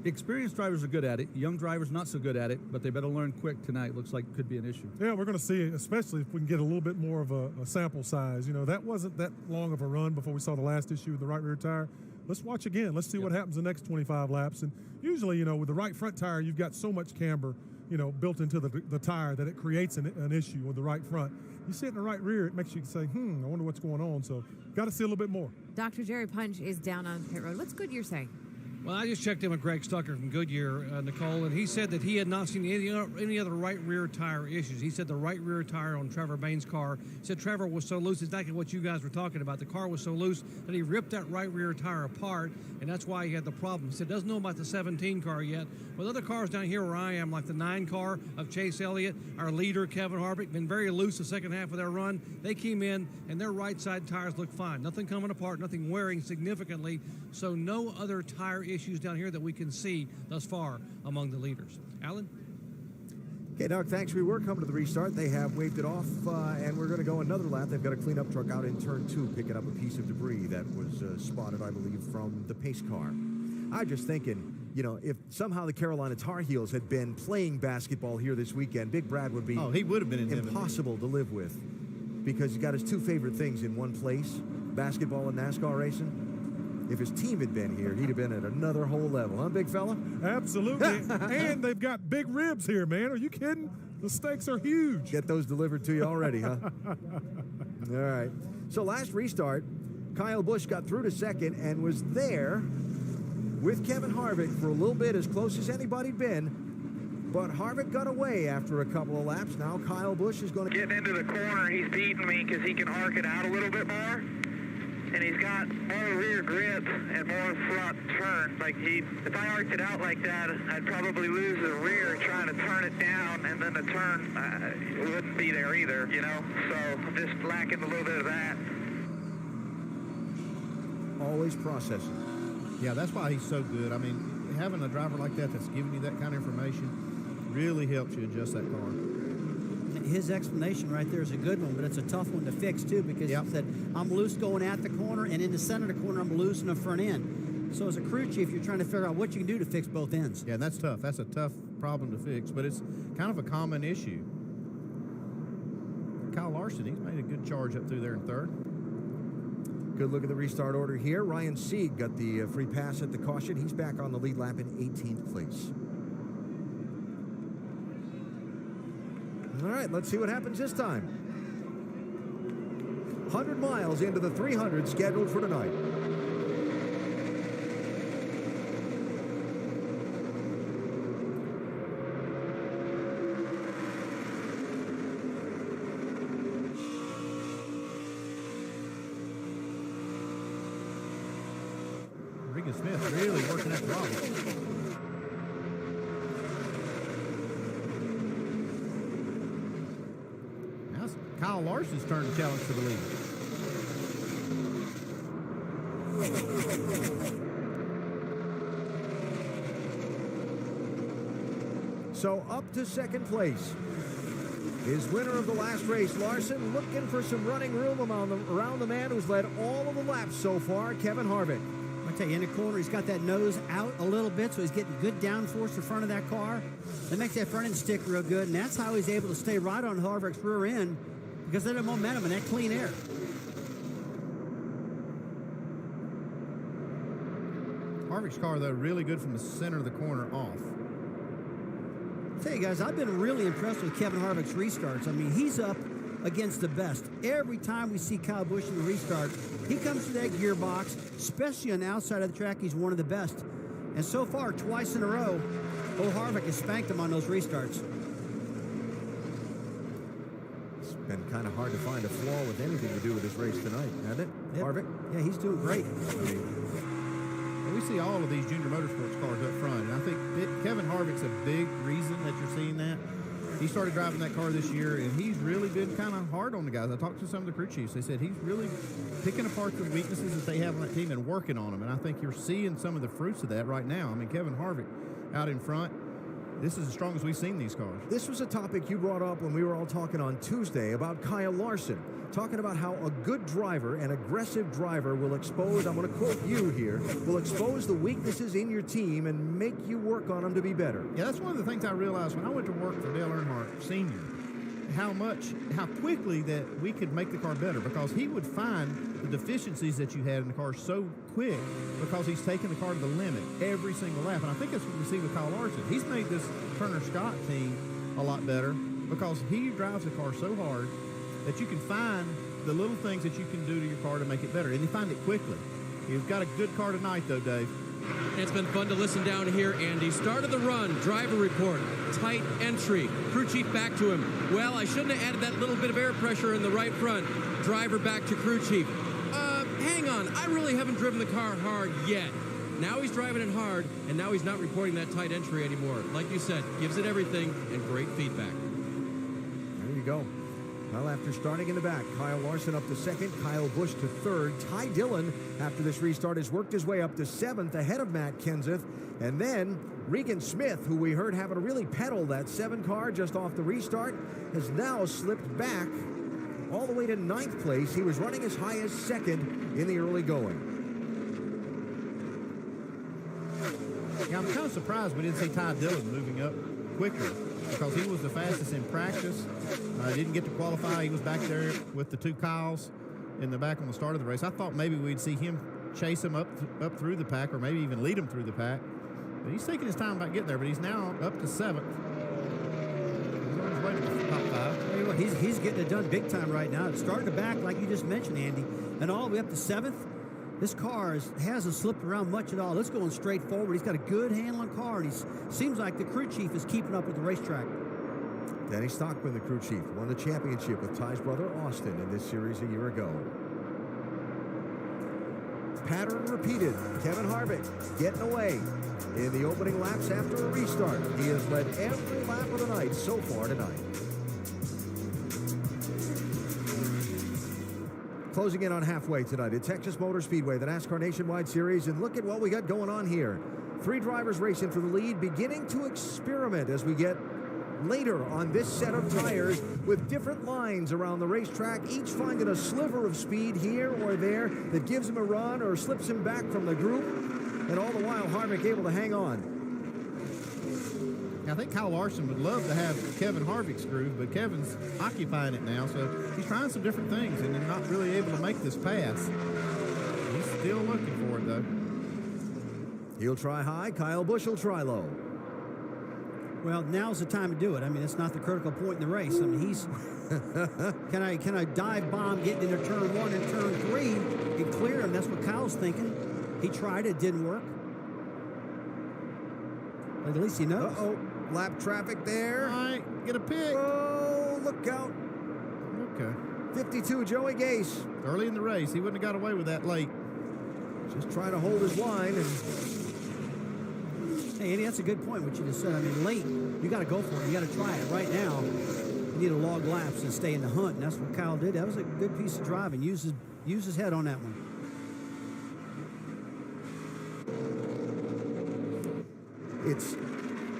Experienced drivers are good at it. Young drivers not so good at it, but they better learn quick tonight. Looks like it could be an issue. Yeah, we're going to see, especially if we can get a little bit more of a sample size. You know, that wasn't that long of a run before we saw the last issue with the right rear tire. Let's watch again. Let's see what happens the next 25 laps. And usually, you know, with the right front tire, you've got so much camber, you know, built into the tire that it creates an issue with the right front. You sit in the right rear, it makes you say, I wonder what's going on. So got to see a little bit more. Dr. Jerry Punch is down on pit road. What's Goodyear saying? Well, I just checked in with Greg Stucker from Goodyear, Nicole, and he said that he had not seen any other right rear tire issues. He said the right rear tire on Trevor Bayne's car, he said Trevor was so loose, exactly what you guys were talking about. The car was so loose that he ripped that right rear tire apart, and that's why he had the problem. He said doesn't know about the 17 car yet. With other cars down here where I am, like the 9 car of Chase Elliott, our leader, Kevin Harvick, been very loose the second half of their run. They came in, and their right side tires look fine. Nothing coming apart, nothing wearing significantly, so no other tire issues down here that we can see thus far among the leaders. Alan? Okay, Doug, thanks. We were coming to the restart. They have waved it off, and we're going to go another lap. They've got a cleanup truck out in turn 2, picking up a piece of debris that was spotted, I believe, from the pace car. I'm just thinking, you know, if somehow the Carolina Tar Heels had been playing basketball here this weekend, Big Brad would be he would have been impossible to live with, because he's got his 2 favorite things in one place, basketball and NASCAR racing. If his team had been here, he'd have been at another whole level, huh, big fella? Absolutely. And they've got big ribs here, man. Are you kidding? The stakes are huge. Get those delivered to you already, huh? All right. So last restart, Kyle Busch got through to second and was there with Kevin Harvick for a little bit, as close as anybody'd been. But Harvick got away after a couple of laps. Now Kyle Busch is going to... Getting into the corner, he's beating me because he can arc it out a little bit more. And he's got more rear grip and more front turn. Like if I arced it out like that, I'd probably lose the rear trying to turn it down, and then the turn wouldn't be there either, you know? So I'm just lacking a little bit of that. Always processing. Yeah, that's why he's so good. I mean, having a driver like that that's giving you that kind of information really helps you adjust that car. His explanation right there is a good one, but it's a tough one to fix, too, because he said, I'm loose going at the corner, and in the center of the corner, I'm loose in the front end. So as a crew chief, you're trying to figure out what you can do to fix both ends. Yeah, and that's tough. That's a tough problem to fix, but it's kind of a common issue. Kyle Larson, he's made a good charge up through there in third. Good look at the restart order here. Ryan Sieg got the free pass at the caution. He's back on the lead lap in 18th place. All right, let's see what happens this time. 100 miles into the 300 scheduled for tonight. Regan Smith really working that throttle. Now it's Kyle Larson's turn to challenge for the lead. So up to second place is winner of the last race, Larson, looking for some running room around the man who's led all of the laps so far, Kevin Harvick. I tell you, in the corner, he's got that nose out a little bit, so he's getting good downforce in front of that car. That makes that front end stick real good, and that's how he's able to stay right on Harvick's rear end because of the momentum and that clean air. Harvick's car, though, really good from the center of the corner off. I tell you guys, I've been really impressed with Kevin Harvick's restarts. I mean, he's up against the best. Every time we see Kyle Busch in the restart, he comes to that gearbox, especially on the outside of the track, he's one of the best. And so far, twice in a row, old Harvick has spanked him on those restarts. It's been kind of hard to find a flaw with anything to do with this race tonight, hasn't it, Yep. Harvick? Yeah, he's doing great. We see all of these junior motorsports cars up front, and I think Kevin Harvick's a big reason that you're seeing that. He started driving that car this year, and he's really been kind of hard on the guys. I talked to some of the crew chiefs. They said he's really picking apart the weaknesses that they have on that team and working on them, and I think you're seeing some of the fruits of that right now. I mean, Kevin Harvick out in front, this is as strong as we've seen these cars. This was a topic you brought up when we were all talking on Tuesday about Kyle Larson, talking about how a good driver, an aggressive driver, will expose, I'm going to quote you here, will expose the weaknesses in your team and make you work on them to be better. Yeah, that's one of the things I realized when I went to work for Dale Earnhardt Sr., how quickly that we could make the car better, because he would find the deficiencies that you had in the car so quick because he's taking the car to the limit every single lap. And I think that's what we see with Kyle Larson. He's made this Turner Scott team a lot better because he drives the car so hard that you can find the little things that you can do to your car to make it better, and you find it quickly. You've got a good car tonight, though, Dave. It's been fun to listen down here, Andy. Start of the run, driver report, tight entry. Crew chief back to him. Well, I shouldn't have added that little bit of air pressure in the right front. Driver back to crew chief. Hang on, I really haven't driven the car hard yet. Now he's driving it hard, and now he's not reporting that tight entry anymore. Like you said, gives it everything and great feedback. There you go. Well, after starting in the back, Kyle Larson up to second, Kyle Busch to third. Ty Dillon, after this restart, has worked his way up to seventh ahead of Matt Kenseth. And then Regan Smith, who we heard having to really pedal that 7 car just off the restart, has now slipped back all the way to 9th place. He was running as high as second in the early going. Yeah, I'm kind of surprised we didn't see Ty Dillon moving up quicker because he was the fastest in practice. Didn't get to qualify. He was back there with the 2 Kyles in the back on the start of the race. I thought maybe we'd see him chase him up through the pack or maybe even lead him through the pack. But he's taking his time about getting there, but he's now up to 7th. He's on his way to the top 5. He's getting it done big time right now. It's starting to back, like you just mentioned, Andy, and all the way up to 7th. This car hasn't slipped around much at all. It's going straight forward. He's got a good handle on car, and he seems like the crew chief is keeping up with the racetrack. Danny Stockman, the crew chief, won the championship with Ty's brother Austin in this series a year ago. Pattern repeated. Kevin Harvick getting away in the opening laps after a restart. He has led every lap of the night so far tonight. Closing in on halfway tonight at Texas Motor Speedway, the NASCAR Nationwide Series, and look at what we got going on here. 3 drivers racing for the lead, beginning to experiment as we get later on this set of tires with different lines around the racetrack, each finding a sliver of speed here or there that gives him a run or slips him back from the group, and all the while Harvick able to hang on. I think Kyle Larson would love to have Kevin Harvick's groove, but Kevin's occupying it now, so he's trying some different things and not really able to make this pass. He's still looking for it, though. He'll try high. Kyle Busch will try low. Well, now's the time to do it. I mean, it's not the critical point in the race. I mean, he's can I dive bomb getting into turn 1 and turn 3 and clear him? That's what Kyle's thinking. He tried it, didn't work. But at least he knows. Uh-oh. Lap traffic there. All right, get a pick. Oh, look out. Okay. 52, Joey Gase. Early in the race, he wouldn't have got away with that late. Just trying to hold his line. And hey, Andy, that's a good point, what you just said. I mean, late, you got to go for it. You got to try it. Right now, you need to log laps and stay in the hunt, and that's what Kyle did. That was a good piece of driving. Use his head on that one.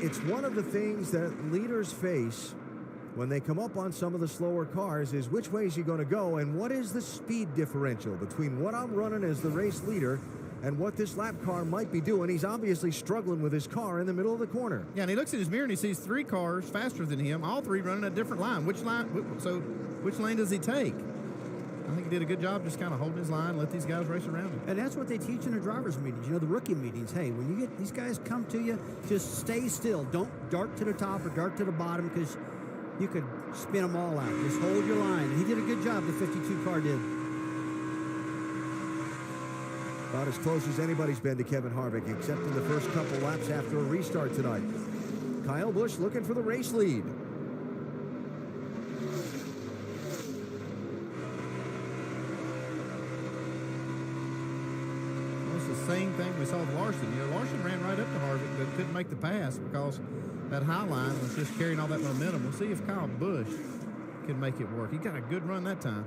It's one of the things that leaders face when they come up on some of the slower cars is which way is he going to go and what is the speed differential between what I'm running as the race leader and what this lap car might be doing. He's obviously struggling with his car in the middle of the corner. Yeah, and he looks in his mirror and he sees 3 cars faster than him, all 3 running a different line. Which lane does he take? I think he did a good job just kind of holding his line, let these guys race around him. And that's what they teach in the drivers' meetings, the rookie meetings. Hey, when you get these guys come to you, just stay still. Don't dart to the top or dart to the bottom because you could spin them all out. Just hold your line. And he did a good job, the 52 car did. About as close as anybody's been to Kevin Harvick, except in the first couple laps after a restart tonight. Kyle Busch looking for the race lead. Same thing we saw with Larson. Larson ran right up to Harvick, but couldn't make the pass because that high line was just carrying all that momentum. We'll see if Kyle Busch can make it work. He got a good run that time.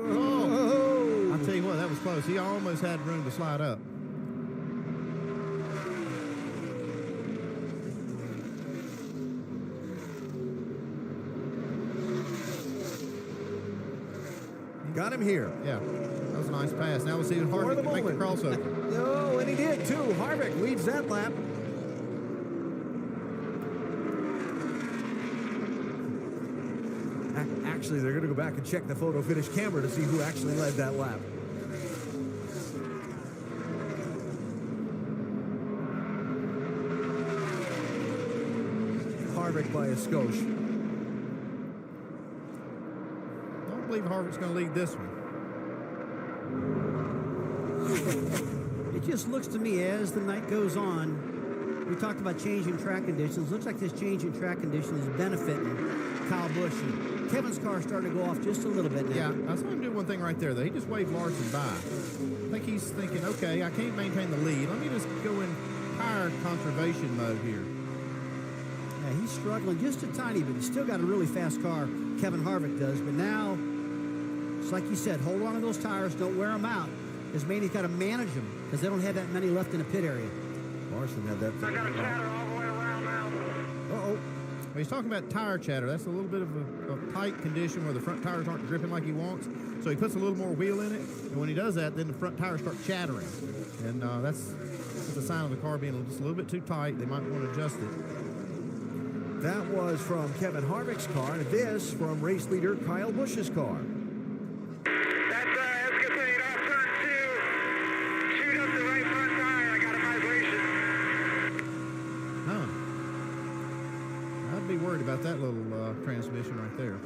Oh! I'll tell you what, that was close. He almost had room to slide up. Got him here. Yeah. That was a nice pass. Now we'll see if Harvick can make the crossover. No, and he did too. Harvick leads that lap. Actually, they're going to go back and check the photo finish camera to see who actually led that lap. Harvick by a skosh. Don't believe Harvick's going to lead this one. It just looks to me as the night goes on, we talked about changing track conditions. Looks like this change in track conditions is benefiting Kyle Busch. And Kevin's car starting to go off just a little bit now. Yeah, I saw him do one thing right there, though. He just waved Larson by. I think he's thinking, okay, I can't maintain the lead. Let me just go in tire conservation mode here. Yeah, he's struggling just a tiny bit. He's still got a really fast car, Kevin Harvick does. But now, it's like you said, hold on to those tires. Don't wear them out. Because Manny's got to manage them because they don't have that many left in the pit area. Larson had that. I got a chatter all the way around now. Uh-oh. Well, he's talking about tire chatter. That's a little bit of a tight condition where the front tires aren't gripping like he wants. So he puts a little more wheel in it. And when he does that, then the front tires start chattering. And that's a sign of the car being just a little bit too tight. They might want to adjust it. That was from Kevin Harvick's car, and this from race leader Kyle Busch's car. Worried about that little transmission right there,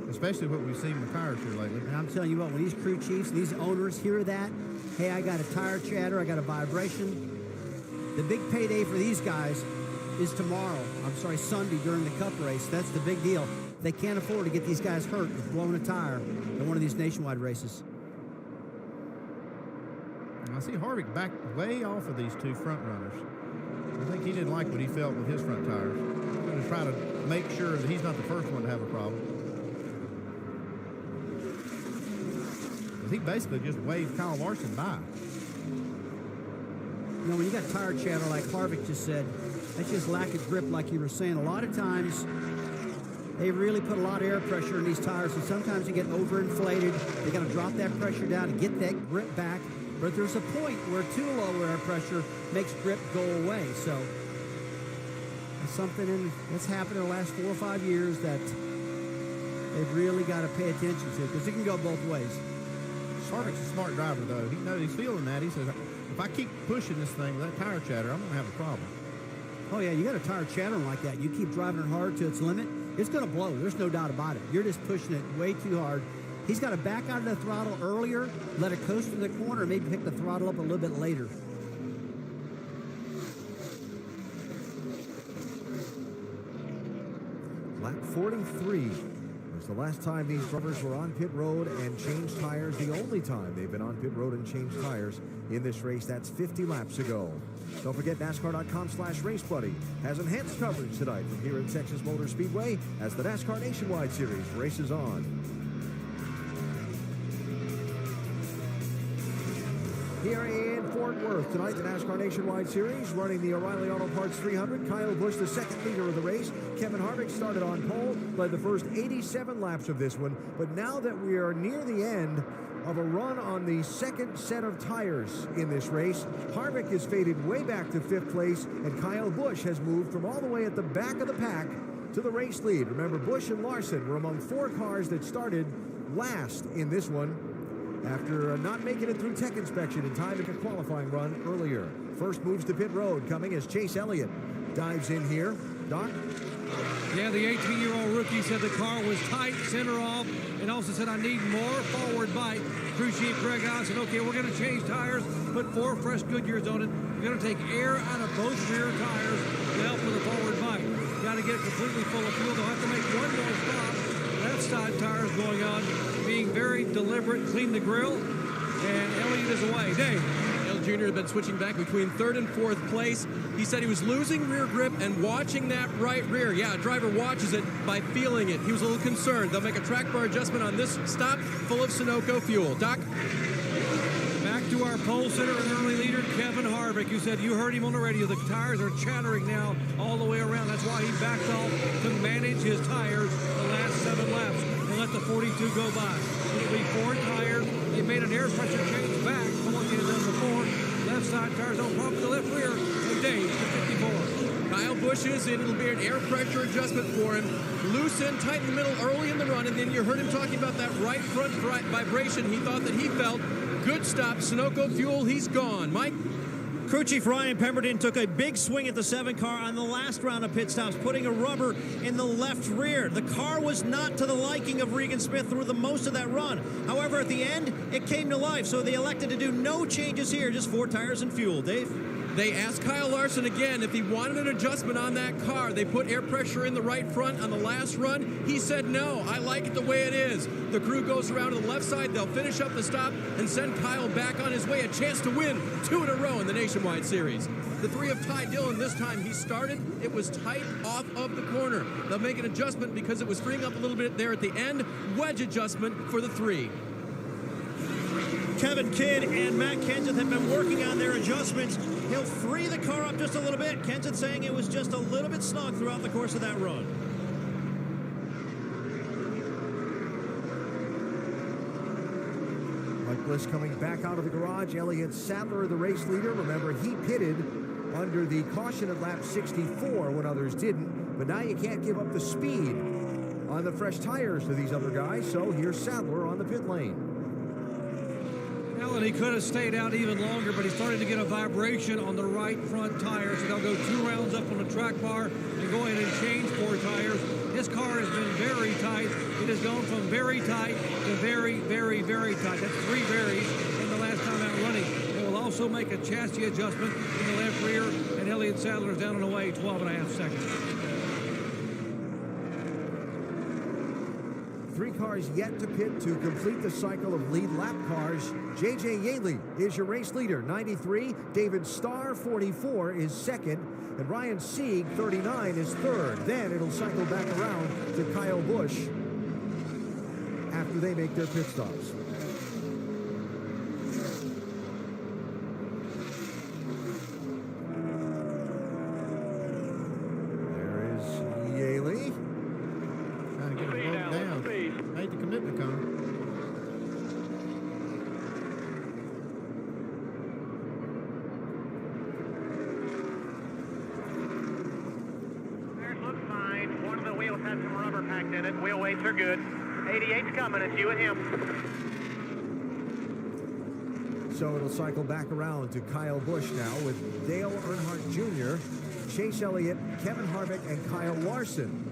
especially what we've seen with tires here lately. And I'm telling you what, when these crew chiefs, these owners hear that, hey, I got a tire chatter, I got a vibration. The big payday for these guys is tomorrow. Sunday during the Cup race. That's the big deal. They can't afford to get these guys hurt with blowing a tire in one of these nationwide races. I see Harvick back way off of these 2 front runners. I think he didn't like what he felt with his front tires. He's going to try to make sure that he's not the first one to have a problem. He basically just waved Kyle Larson by. When you got tire chatter like Harvick just said, that's just lack of grip like you were saying. A lot of times, they really put a lot of air pressure in these tires, and sometimes they get overinflated. They got to drop that pressure down to get that grip back. But there's a point where too low air pressure makes grip go away. So it's something that's happened in the last 4 or 5 years that they've really got to pay attention to because it can go both ways. Harvick's a smart driver, though. He knows he's feeling that. He says, if I keep pushing this thing with that tire chatter, I'm going to have a problem. Oh, yeah, you got a tire chattering like that. You keep driving it hard to its limit, it's going to blow. There's no doubt about it. You're just pushing it way too hard. He's got to back out of the throttle earlier, let it coast in the corner, maybe pick the throttle up a little bit later. Lap 43. laps. The last time these drivers were on pit road and changed tires, the only time they've been on pit road and changed tires in this race, that's 50 laps ago. Don't forget NASCAR.com/RaceBuddy has enhanced coverage tonight from here at Texas Motor Speedway as the NASCAR Nationwide Series races on. Here in Fort Worth tonight, the NASCAR Nationwide Series running the O'Reilly Auto Parts 300. Kyle Busch, the second leader of the race. Kevin Harvick started on pole, led the first 87 laps of this one. But now that we are near the end of a run on the second set of tires in this race, Harvick has faded way back to 5th place, and Kyle Busch has moved from all the way at the back of the pack to the race lead. Remember, Busch and Larson were among 4 cars that started last in this one, after not making it through tech inspection in time to a qualifying run earlier. First moves to pit road coming as Chase Elliott dives in here. Doc? Yeah, the 18-year-old rookie said the car was tight, center off, and also said, I need more forward bite. Crew chief Greg Allen said, okay, we're going to change tires, put 4 fresh Goodyears on it. We're going to take air out of both rear tires to help with the forward bite. Got to get it completely full of fuel. They'll have to make one more stop. Left side tires going on, being very deliberate, clean the grill, and Elliott is away. Dave. Dale Jr. has been switching back between 3rd and 4th place. He said he was losing rear grip and watching that right rear. Yeah, a driver watches it by feeling it. He was a little concerned. They'll make a track bar adjustment on this stop full of Sunoco fuel. Doc? Back to our pole sitter and early leader, Kevin Harvick, who said, you heard him on the radio, the tires are chattering now all the way around. That's why he backed off to manage his tires the last 7 laps and let the 42 go by. It'll be 4 tires. They made an air pressure change back from what they had done before. Left side tires don't pump the left rear. So Dave to 54. Kyle Busch is in. It'll be an air pressure adjustment for him. Loose in, tight in the middle early in the run, and then you heard him talking about that right front vibration he thought that he felt. Good stop. Sunoco fuel, he's gone. Mike? Crew Chief Ryan Pemberton took a big swing at the 7 car on the last round of pit stops, putting a rubber in the left rear. The car was not to the liking of Regan Smith through the most of that run. However, at the end, it came to life, so they elected to do no changes here, just 4 tires and fuel. Dave? They asked Kyle Larson again if he wanted an adjustment on that car. They put air pressure in the right front on the last run. He said, no, I like it the way it is. The crew goes around to the left side. They'll finish up the stop and send Kyle back on his way. A chance to win 2 in a row in the Nationwide Series. The 3 of Ty Dillon this time. He started. It was tight off of the corner. They'll make an adjustment because it was freeing up a little bit there at the end. Wedge adjustment for the 3. Kevin Kidd and Matt Kenseth have been working on their adjustments. He'll free the car up just a little bit. Kenseth saying it was just a little bit snug throughout the course of that run. Mike Bliss coming back out of the garage. Elliott Sadler, the race leader. Remember, he pitted under the caution at lap 64 when others didn't. But now you can't give up the speed on the fresh tires to these other guys. So here's Sadler on the pit lane. Well, and he could have stayed out even longer, but he started to get a vibration on the right front tire, so they'll go 2 rounds up on the track bar and go ahead and change 4 tires. His car has been very tight. It has gone from very tight to very, very, very tight. That's 3 varies in the last time out running. They will also make a chassis adjustment in the left rear, and Elliott Sadler's down and away 12.5 seconds. 3 cars yet to pit to complete the cycle of lead lap cars. J.J. Yaley is your race leader, 93. David Starr, 44, is second. And Ryan Sieg, 39, is third. Then it'll cycle back around to Kyle Busch after they make their pit stops. There is Yaley. Trying to get him broke down. Made the commitment come. Tires look fine. One of the wheels had some rubber packed in it. Wheel weights are good. 88's coming. It's you and him. So it'll cycle back around to Kyle Busch now with Dale Earnhardt Jr., Chase Elliott, Kevin Harvick, and Kyle Larson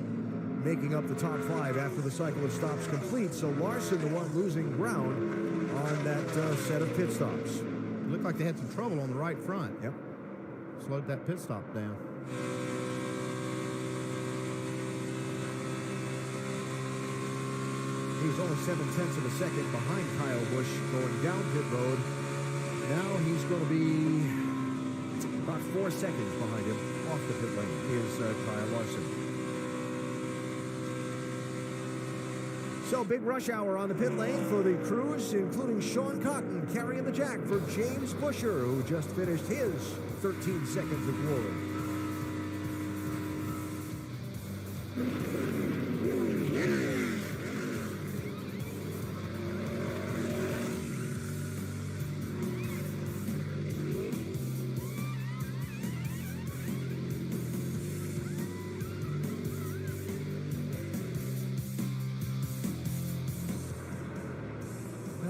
making up the top 5 after the cycle of stops complete. So Larson, the one losing ground on that set of pit stops. It looked like they had some trouble on the right front. Yep. Slowed that pit stop down. He's only 7/10 of a second behind Kyle Busch going down pit road. Now he's going to be about 4 seconds behind him off the pit lane is Kyle Larson. So big rush hour on the pit lane for the crews, including Sean Cotton carrying the jack for James Busher, who just finished his 13 seconds of glory.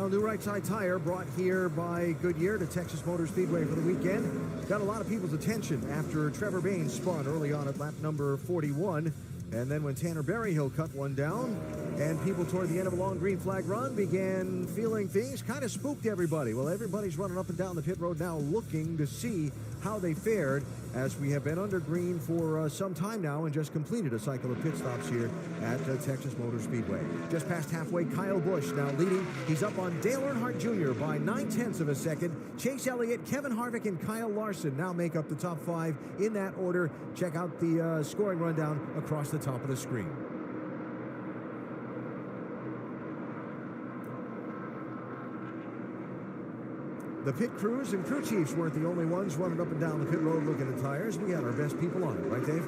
New right side tire brought here by Goodyear to Texas Motor Speedway for the weekend. Got a lot of people's attention after Trevor Baynes spun early on at lap number 41. And then when Tanner Berryhill cut one down and people toward the end of a long green flag run began feeling things, kind of spooked everybody. Well, everybody's running up and down the pit road now looking to see how they fared, as we have been under green for some time now and just completed a cycle of pit stops here at Texas Motor Speedway. Just past halfway, Kyle Busch now leading. He's up on Dale Earnhardt Jr. by 9/10 of a second. Chase Elliott, Kevin Harvick, and Kyle Larson now make up the top 5 in that order. Check out the scoring rundown across the top of the screen. The pit crews and crew chiefs weren't the only ones running up and down the pit road looking at tires. We had our best people on it, right, Dave?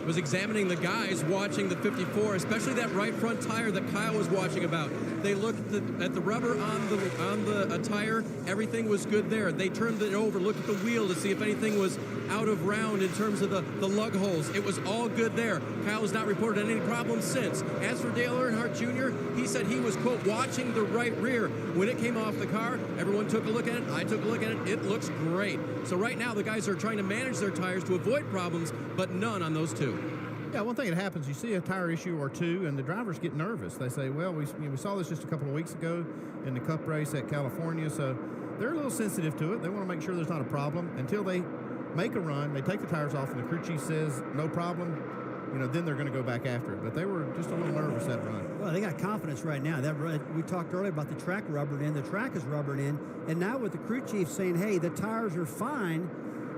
Was examining the guys watching the 54, especially that right front tire that Kyle was watching about. They looked at the rubber on the tire. Everything was good there. They turned it over, looked at the wheel to see if anything was out of round in terms of the lug holes. It was all good there. Kyle has not reported any problems since. As for Dale Earnhardt Jr., he said he was, quote, watching the right rear. When it came off the car, everyone took a look at it. I took a look at it. It looks great. So right now, the guys are trying to manage their tires to avoid problems, but none on those two. Yeah, one thing that happens, you see a tire issue or two, and the drivers get nervous. They say, well, we saw this just a couple of weeks ago in the Cup race at California, so they're a little sensitive to it. They want to make sure there's not a problem. Until they make a run, they take the tires off, and the crew chief says, no problem, then they're going to go back after it. But they were just a little nervous that run. Well, they got confidence right now. That we talked earlier about the track rubbering in. The track is rubbering in. And now with the crew chief saying, hey, the tires are fine,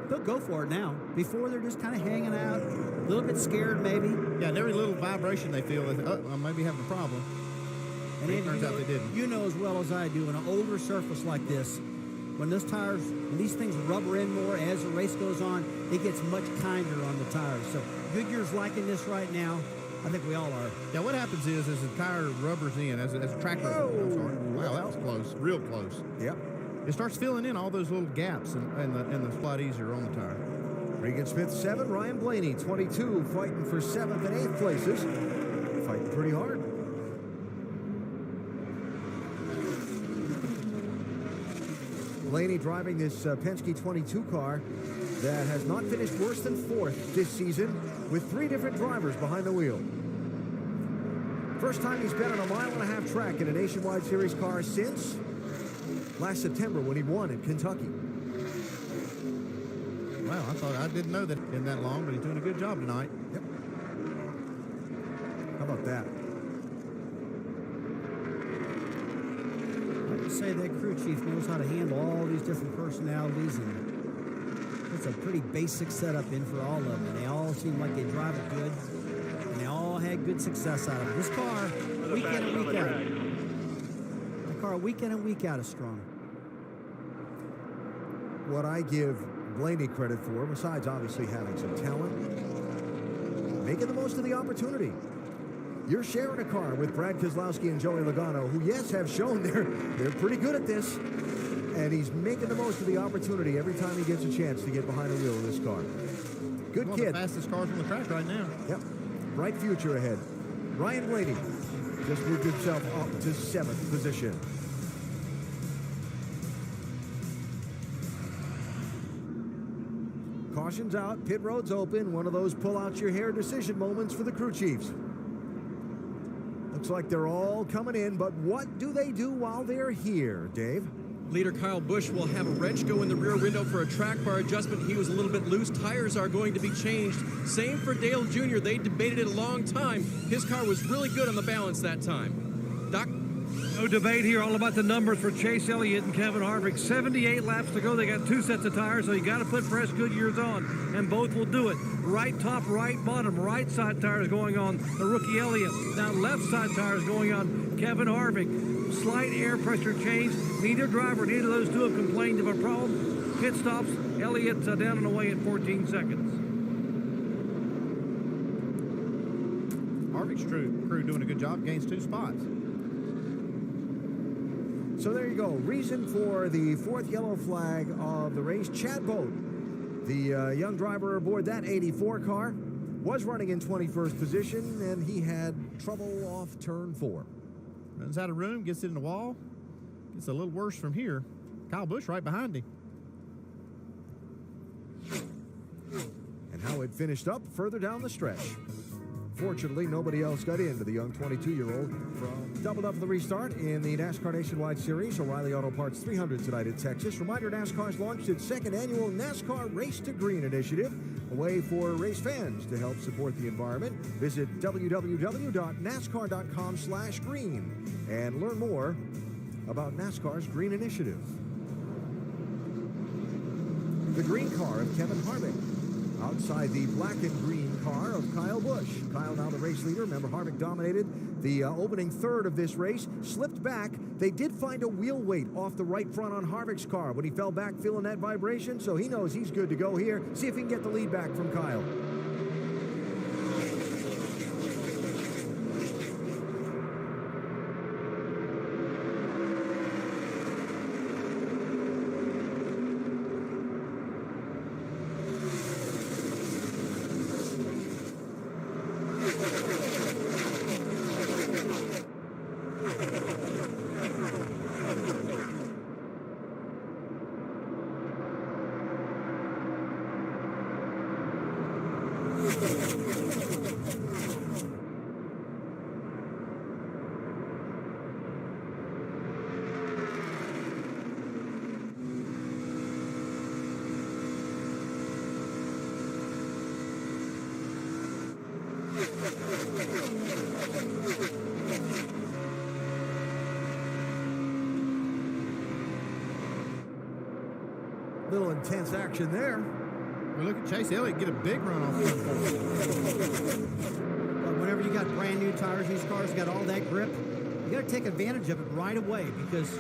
they'll go for it now. Before, they're just kind of hanging out, a little bit scared maybe. Yeah, and every little vibration they feel, they think, I may be having a problem. And it turns out they didn't. You know as well as I do, on an older surface like this, when those tires, when these things rubber in more as the race goes on, it gets much kinder on the tires. So Goodyear's liking this right now. I think we all are. Yeah, what happens is as the tire rubbers in, as a track rubber, I'm sorry. Wow, that was close, real close. Yep. It starts filling in all those little gaps, and the spot easier on the tire. Regan Smith 7, Ryan Blaney 22, fighting for 7th and 8th places. Fighting pretty hard. Blaney driving this Penske 22 car that has not finished worse than 4th this season, with 3 different drivers behind the wheel. First time he's been on a 1.5 mile track in a Nationwide Series car since last September when he won in Kentucky. Wow, I didn't know that in that long, but he's doing a good job tonight. Yep. How about that? I would say that crew chief knows how to handle all these different personalities, and it's a pretty basic setup in for all of them. And they all seem like they drive it good, and they all had good success out of it. This car, week in and week out. The car, week in and week out, is strong. What I give Blaney credit for, besides obviously having some talent, making the most of the opportunity. You're sharing a car with Brad Keselowski and Joey Logano, who, yes, have shown they're pretty good at this. And he's making the most of the opportunity every time he gets a chance to get behind the wheel of this car. Good kid. One of the fastest cars on the track right now. Yep. Bright future ahead. Ryan Blaney just moved himself up to 7th position. Caution's out, pit road's open. One of those pull out your hair decision moments for the crew chiefs. Looks like they're all coming in, but what do they do while they're here, Dave? Leader Kyle Busch will have a wrench go in the rear window for a track bar adjustment. He was a little bit loose. Tires are going to be changed. Same for Dale Jr. They debated it a long time. His car was really good on the balance that time. Doc? No debate here, all about the numbers for Chase Elliott and Kevin Harvick. 78 laps to go. They got 2 sets of tires, so you got to put fresh Goodyears on, and both will do it. Right top, right bottom, right side tires going on the rookie Elliott. Now left side tires going on Kevin Harvick. Slight air pressure change. Neither driver, neither of those two have complained of a problem. Pit stops, Elliott down and away at 14 seconds. Harvick's crew doing a good job, gains 2 spots. So there you go. Reason for the 4th yellow flag of the race. Chad Boat, the young driver aboard that 84 car, was running in 21st position, and he had trouble off turn 4. Runs out of room, gets it in the wall. Gets a little worse from here. Kyle Busch right behind him. And how it finished up further down the stretch. Fortunately, nobody else got into the young 22-year-old. Doubled up the restart in the NASCAR Nationwide Series. O'Reilly Auto Parts 300 tonight in Texas. Reminder, NASCAR's launched its 2nd annual NASCAR Race to Green initiative, a way for race fans to help support the environment. Visit www.nascar.com/green and learn more about NASCAR's Green Initiative. The green car of Kevin Harvick outside the black and green car of Kyle Busch. Kyle now the race leader. Remember, Harvick dominated the opening third of this race, slipped back. They did find a wheel weight off the right front on Harvick's car when he fell back feeling that vibration, so he knows he's good to go here. See if he can get the lead back from Kyle. Little intense action there. We look at Chase Elliott get a big run off turn 4. But whenever you got brand new tires, these cars got all that grip, you got to take advantage of it right away, because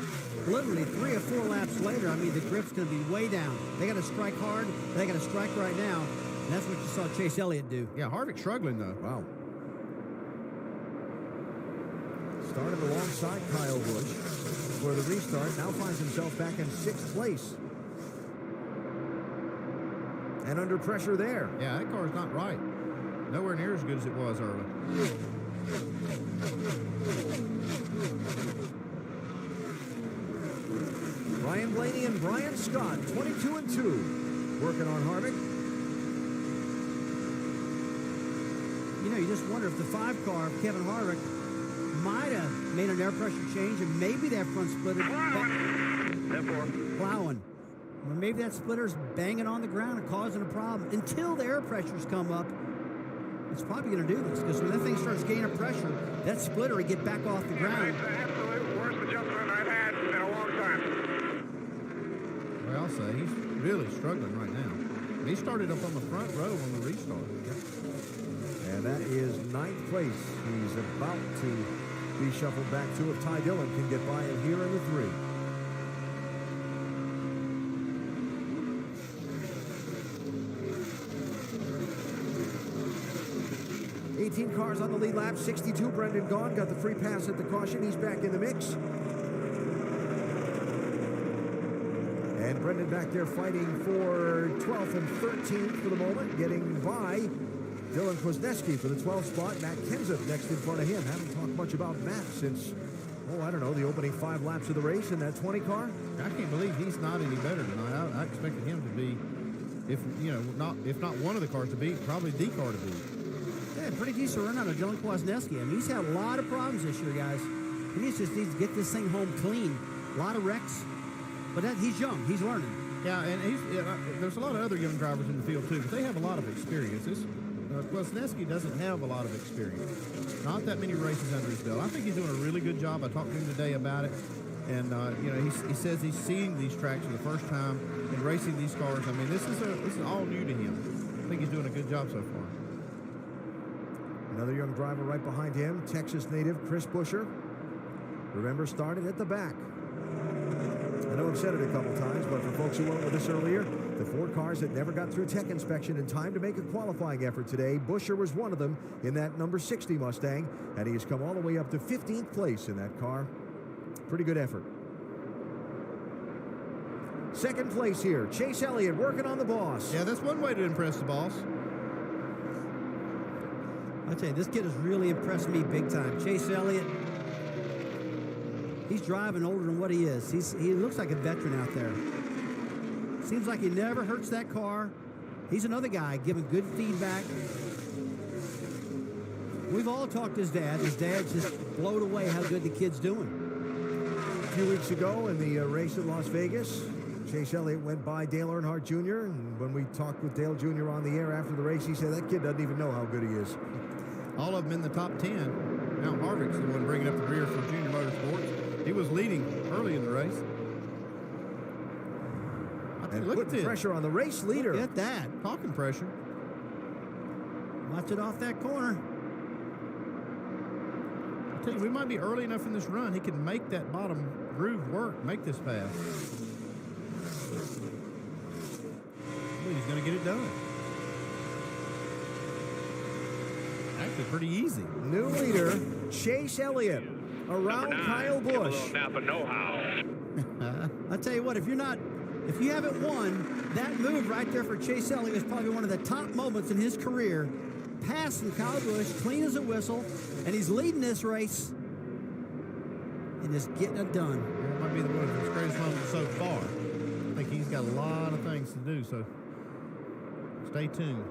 literally 3 or 4 laps later, I mean, the grip's going to be way down. They got to strike hard. They got to strike right now. And that's what you saw Chase Elliott do. Yeah, Harvick struggling though. Wow. Started alongside Kyle Busch for the restart. Now finds himself back in 6th place. And under pressure there. Yeah, that car's not right. Nowhere near as good as it was early. Ryan Blaney and Brian Scott, 22-2, working on Harvick. You know, you just wonder if the 5 car of Kevin Harvick might have made an air pressure change, and maybe that front splitter plowing. Or maybe that splitter's banging on the ground and causing a problem. Until the air pressures come up, it's probably going to do this, because when that thing starts gaining pressure, that splitter will get back off the ground. It's the absolute worst adjustment I've had in a long time. Well, I'll say he's really struggling right now. He started up on the front row on the restart. And that is 9th place. He's about to be shuffled back to if Ty Dillon can get by him here in the 3. 18 cars on the lead lap, 62. Brendan Gaughan got the free pass at the caution. He's back in the mix. And Brendan back there fighting for 12th and 13th for the moment, getting by Dylan Kwasniewski for the 12th spot. Matt Kenseth next in front of him. Haven't talked much about Matt since, I don't know, the opening 5 laps of the race in that 20 car. I can't believe he's not any better tonight. I expected him to be, if not one of the cars to beat, probably the car to beat. Yeah, pretty decent run out of Dylan Kwasniewski. I mean, he's had a lot of problems this year, guys. He just needs to get this thing home clean. A lot of wrecks. But he's young. He's learning. Yeah, and there's a lot of other young drivers in the field, too, but they have a lot of experiences. Kwasniewski doesn't have a lot of experience. Not that many races under his belt. I think he's doing a really good job. I talked to him today about it. And, he says he's seeing these tracks for the first time and racing these cars. I mean, this is all new to him. I think he's doing a good job so far. Another young driver right behind him, Texas native Chris Buescher. Remember, started at the back. I know I've said it a couple times, but for folks who weren't with us earlier, the 4 cars that never got through tech inspection in time to make a qualifying effort today, Buescher was one of them in that number 60 Mustang, and he has come all the way up to 15th place in that car. Pretty good effort. Second place here, Chase Elliott working on the boss. Yeah, that's one way to impress the boss. I tell you, this kid has really impressed me big time. Chase Elliott, he's driving older than what he is. He looks like a veteran out there. Seems like he never hurts that car. He's another guy giving good feedback. We've all talked to his dad. His dad's just blown away how good the kid's doing. A few weeks ago in the race at Las Vegas, Chase Elliott went by Dale Earnhardt Jr., and when we talked with Dale Jr. on the air after the race, he said that kid doesn't even know how good he is. All of them in the top 10. Now Harvick's the one bringing up the rear for Junior Motorsports. He was leading early in the race. And look putting at pressure on the race leader. Look at that. Talking pressure. Watch it off that corner. I tell you, we might be early enough in this run. He can make that bottom groove work, make this pass. Well, he's going to get it done. Actually, pretty easy. New leader, Chase Elliott, around Kyle Busch. A little Napa know-how. I tell you what, if you haven't won, that move right there for Chase Elliott is probably one of the top moments in his career. Passing Kyle Busch, clean as a whistle, and he's leading this race and just getting it done. It might be one of his greatest moments so far. I think he's got a lot of things to do, so stay tuned.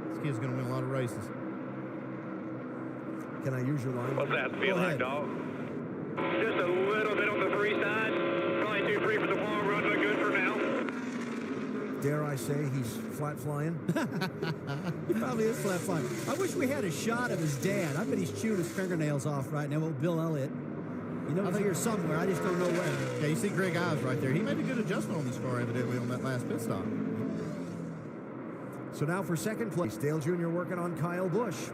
This kid's going to win a lot of races. Can I use your line? What's that feel like, dog? Just a little bit on the free side. Probably too free for the long run, but good for now. Dare I say he's flat flying? He probably is flat flying. I wish we had a shot of his dad. I bet he's chewing his fingernails off right now with Bill Elliott. You know, he's here somewhere. I just don't know where. Yeah, you see Greg Ives right there. He made a good adjustment on this car, evidently, on that last pit stop. So now for second place, Dale Jr. working on Kyle Busch.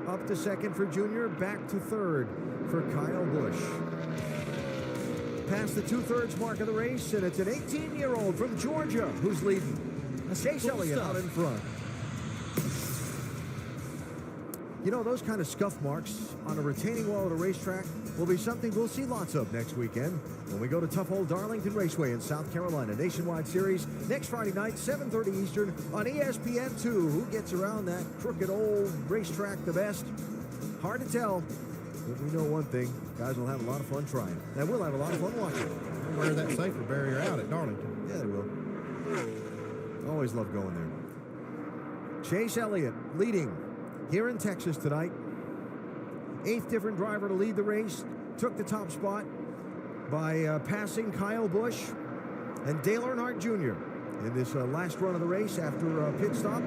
Up to second for Junior, back to third for Kyle Busch. Past the 2/3 mark of the race, and it's an 18-year-old from Georgia who's leading. Chase Elliott out in front. You know, those kind of scuff marks on a retaining wall at a racetrack will be something we'll see lots of next weekend when we go to tough old Darlington Raceway in South Carolina. Nationwide Series next Friday night, 7:30 Eastern on ESPN2. Who gets around that crooked old racetrack the best? Hard to tell, but we know one thing. Guys will have a lot of fun trying, and we'll have a lot of fun watching. They'll wear that safer barrier out at Darlington. Yeah, they will. Always love going there. Chase Elliott leading here in Texas tonight. 8th different driver to lead the race. Took the top spot by passing Kyle Busch and Dale Earnhardt Jr. in this last run of the race after a pit stop.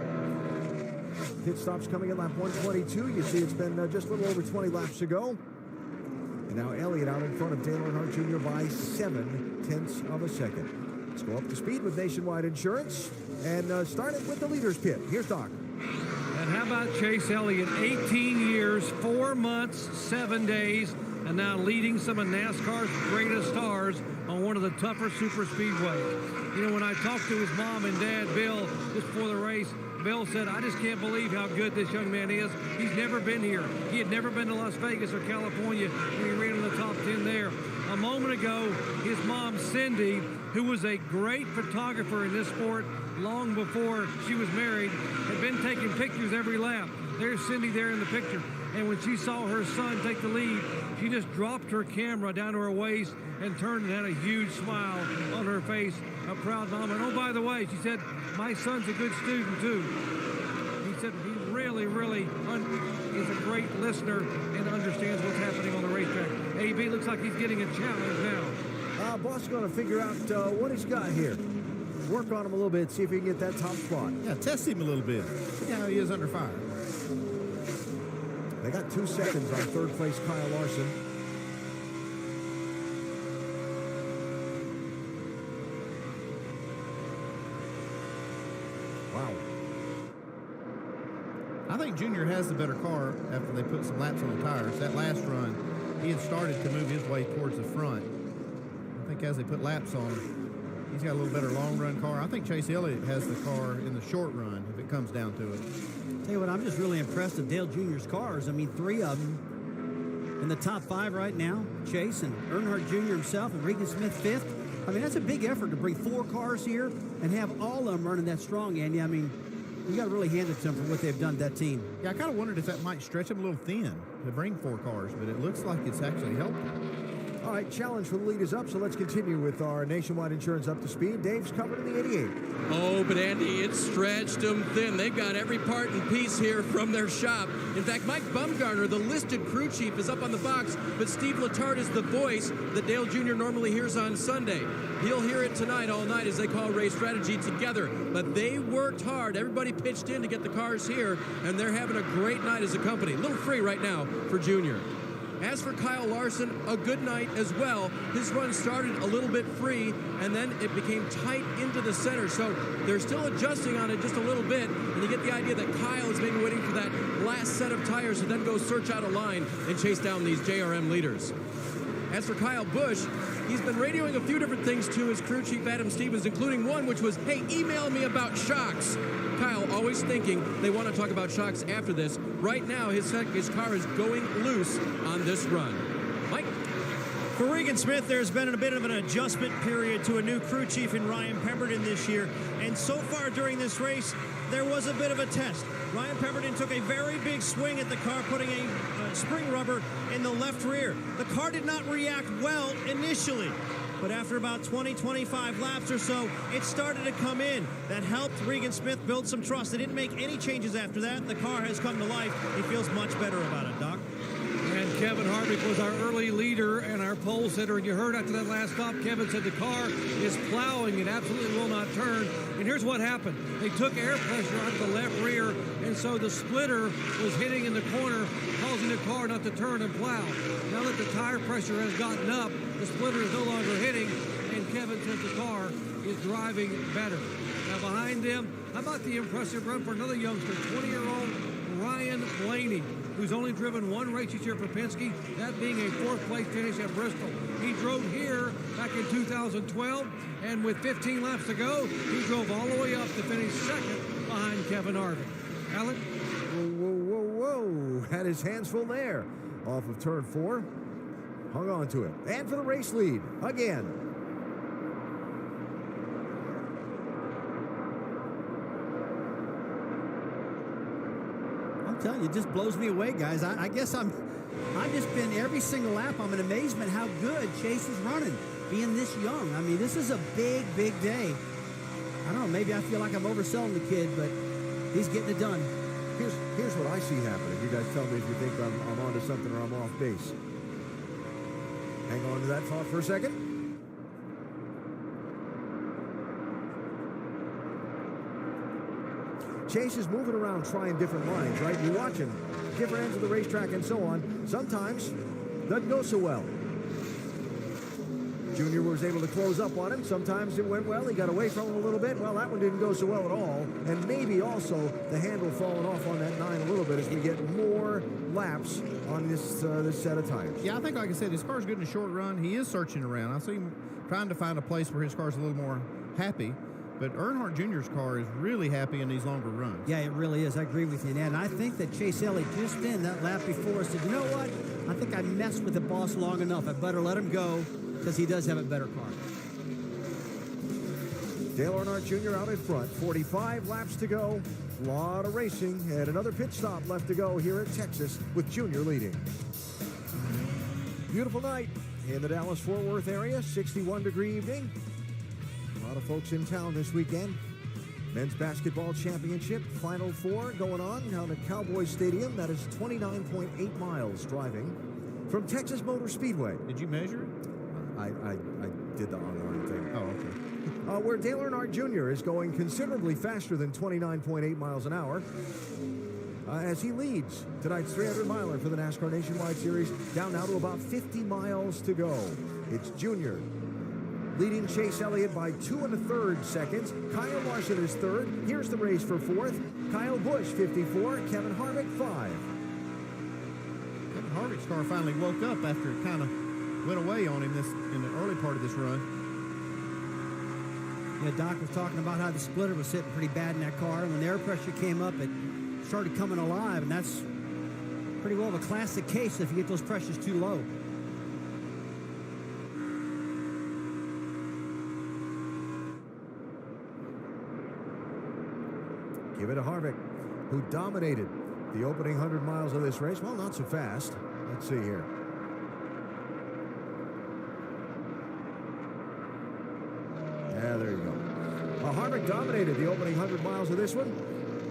Pit stop's coming at lap 122. You see it's been just a little over 20 laps to go. And now Elliott out in front of Dale Earnhardt Jr. by 0.7 of a second. Let's go up to speed with Nationwide Insurance and start it with the leader's pit. Here's Doc. And how about Chase Elliott? 18 years, 4 months, 7 days, and now leading some of NASCAR's greatest stars on one of the tougher super speedways. You know, when I talked to his mom and dad, Bill, just before the race, Bill said, I just can't believe how good this young man is. He's never been here. He had never been to Las Vegas or California when he ran in the top 10 there. A moment ago, his mom, Cindy, who was a great photographer in this sport, long before she was married, had been taking pictures every lap. There's Cindy there in the picture. And when she saw her son take the lead, she just dropped her camera down to her waist and turned and had a huge smile on her face, a proud mom. And oh, by the way, she said, my son's a good student too. He said he really is a great listener and understands what's happening on the racetrack. AB looks like he's getting a challenge now. Boss is going to figure out what he's got here. Work on him a little bit, see if he can get that top spot. Yeah, test him a little bit. See how he is under fire. They got 2 seconds on third place Kyle Larson. Wow. I think Junior has the better car after they put some laps on the tires. That last run, he had started to move his way towards the front. I think as they put laps on him, he's got a little better long run car. I think Chase Elliott has the car in the short run if it comes down to it. Tell you what, I'm just really impressed with Dale Jr.'s cars. I mean, 3 of them in the top 5 right now. Chase and Earnhardt Jr. himself and Regan Smith 5th. I mean, that's a big effort to bring 4 cars here and have all of them running that strong, Andy. I mean, you got to really hand it to them for what they've done to that team. Yeah, I kind of wondered if that might stretch them a little thin to bring 4 cars, but it looks like it's actually helping. All right, challenge for the lead is up, so let's continue with our Nationwide Insurance Up to Speed. Dave's covered in the 88. Oh, but Andy, it's stretched them thin. They've got every part and piece here from their shop. In fact, Mike Bumgarner, the listed crew chief, is up on the box, but Steve Letarte is the voice that Dale Jr. normally hears on Sunday. He'll hear it tonight all night as they call race strategy together. But they worked hard. Everybody pitched in to get the cars here, and they're having a great night as a company. A little free right now for Junior. As for Kyle Larson, a good night as well. His run started a little bit free, and then it became tight into the center. So they're still adjusting on it just a little bit, and you get the idea that Kyle is maybe waiting for that last set of tires to then go search out a line and chase down these JRM leaders. As for Kyle Busch, he's been radioing a few different things to his crew chief, Adam Stevens, including one which was, hey, email me about shocks. Kyle always thinking they want to talk about shocks after this. Right now, his car is going loose on this run. Mike? For Regan Smith, there's been a bit of an adjustment period to a new crew chief in Ryan Pemberton this year. And so far during this race, there was a bit of a test. Ryan Pemberton took a very big swing at the car, putting a spring rubber in the left rear. The car did not react well initially, but after about 20-25 laps or so, it started to come in. That helped Regan Smith build some trust. They didn't make any changes after that. The car has come to life. He feels much better about it, Doc. And Kevin Harvick was our early leader and our pole sitter. And you heard after that last stop, Kevin said the car is plowing. It absolutely will not turn. And here's what happened. They took air pressure out of the left rear, and so the splitter was hitting in the corner, causing the car not to turn and plow. Now that the tire pressure has gotten up, the splitter is no longer hitting, and Kevin says the car is driving better. Now behind them, how about the impressive run for another youngster, 20-year-old Ryan Blaney, who's only driven one race this year for Penske, that being a 4th place finish at Bristol. He drove here back in 2012, and with 15 laps to go, he drove all the way up to finish 2nd behind Kevin Harvick. Alan? Whoa. Had his hands full there. Off of turn 4. Hung on to it. And for the race lead, again. I'm telling you, it just blows me away, guys. I guess I've just been every single lap. I'm in amazement how good Chase is running, being this young. I mean, this is a big day. I don't know, maybe I feel like I'm overselling the kid, but he's getting it done. Here's what I see happening. You guys tell me if you think I'm onto something or I'm off base. Hang on to that thought for a second. Chase is moving around trying different lines, right? You're watching different ends of the racetrack and so on. Sometimes doesn't go so well. Junior was able to close up on him. Sometimes it went well. He got away from him a little bit. Well, that one didn't go so well at all. And maybe also the handle falling off on that 9 a little bit as we get more laps on this set of tires. Yeah, I think, like I said, his car's good in the short run. He is searching around. I see him trying to find a place where his car's a little more happy. But Earnhardt Jr.'s car is really happy in these longer runs. Yeah, it really is. I agree with you, Dan. I think that Chase Elliott just in that lap before said, you know what? I think I messed with the boss long enough. I better let him go because he does have a better car. Dale Earnhardt Jr. out in front. 45 laps to go. A lot of racing and another pit stop left to go here at Texas with Junior leading. Beautiful night in the Dallas-Fort Worth area. 61-degree evening. A lot of folks in town this weekend. Men's basketball championship, Final Four going on down at Cowboys Stadium. That is 29.8 miles driving from Texas Motor Speedway. Did you measure it? I did the online thing. Oh, okay. Where Dale Earnhardt Jr. is going considerably faster than 29.8 miles an hour as he leads tonight's 300-miler for the NASCAR Nationwide Series, down now to about 50 miles to go. It's Junior leading Chase Elliott by 2 1/3 seconds. Kyle Larson is third. Here's the race for fourth. Kyle Busch, 54. Kevin Harvick, 5. Kevin Harvick's car finally woke up after it kind of went away on him in the early part of this run. Yeah, Doc was talking about how the splitter was sitting pretty bad in that car. And when the air pressure came up, it started coming alive. And that's pretty well of a classic case if you get those pressures too low. Give it to Harvick, who dominated the opening 100 miles of this race. Well, not so fast. Let's see here. Yeah, there you go. Harvick dominated the opening 100 miles of this one,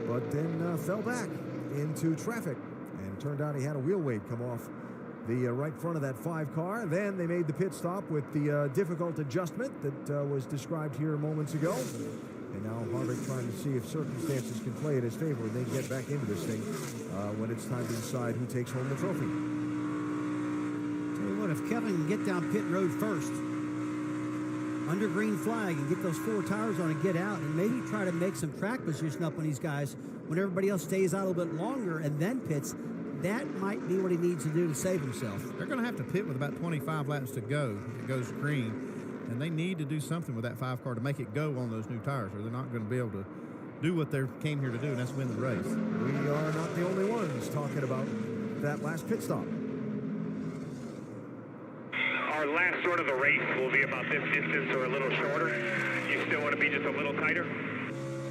but then fell back into traffic. And it turned out he had a wheel weight come off the right front of that 5 car. Then they made the pit stop with the difficult adjustment that was described here moments ago. And now Harvick trying to see if circumstances can play in his favor and then get back into this thing when it's time to decide who takes home the trophy. Tell you what, if Kevin can get down pit road first, under green flag, and get those 4 tires on and get out, and maybe try to make some track position up on these guys when everybody else stays out a little bit longer and then pits, that might be what he needs to do to save himself. They're going to have to pit with about 25 laps to go if it goes green. And they need to do something with that 5 car to make it go on those new tires, or they're not going to be able to do what they came here to do, and that's win the race. We are not the only ones talking about that last pit stop. Our last sort of the race will be about this distance or a little shorter. You still want to be just a little tighter?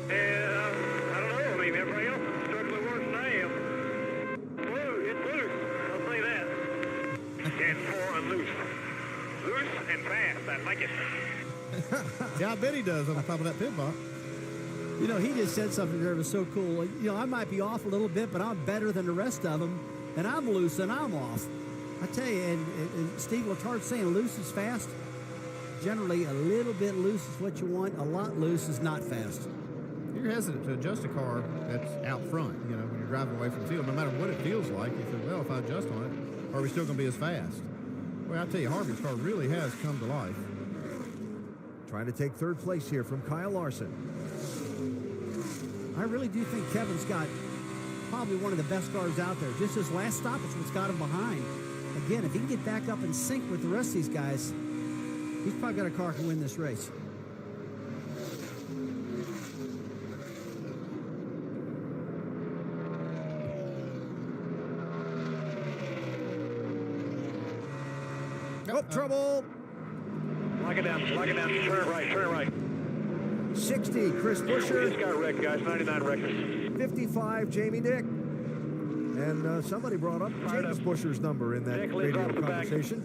Yeah, I don't know. I mean, everybody else is struggling worse than I am. It's loose. I'll say that. 10-4 on loose. Loose and fast. I like it. Yeah, I bet he does on the top of that pit box. You know, he just said something there that was so cool. You know, I might be off a little bit, but I'm better than the rest of them, and I'm loose and I'm off. I tell you, and Steve Letard's saying loose is fast. Generally, a little bit loose is what you want. A lot loose is not fast. You're hesitant to adjust a car that's out front, you know, when you're driving away from the field. No matter what it feels like, you think, well, if I adjust on it, are we still going to be as fast? Well, I tell you, Harvick's car really has come to life. Trying to take 3rd place here from Kyle Larson. I really do think Kevin's got probably one of the best cars out there. Just his last stop is what's got him behind. Again, if he can get back up in sync with the rest of these guys, he's probably got a car that can win this race. Oh, trouble. Lock it down, turn it right. 60, Chris Buescher. We just got wrecked, guys, 99 wreckers. 55, Jamie Dick. And somebody brought up James Buescher's number in that radio conversation.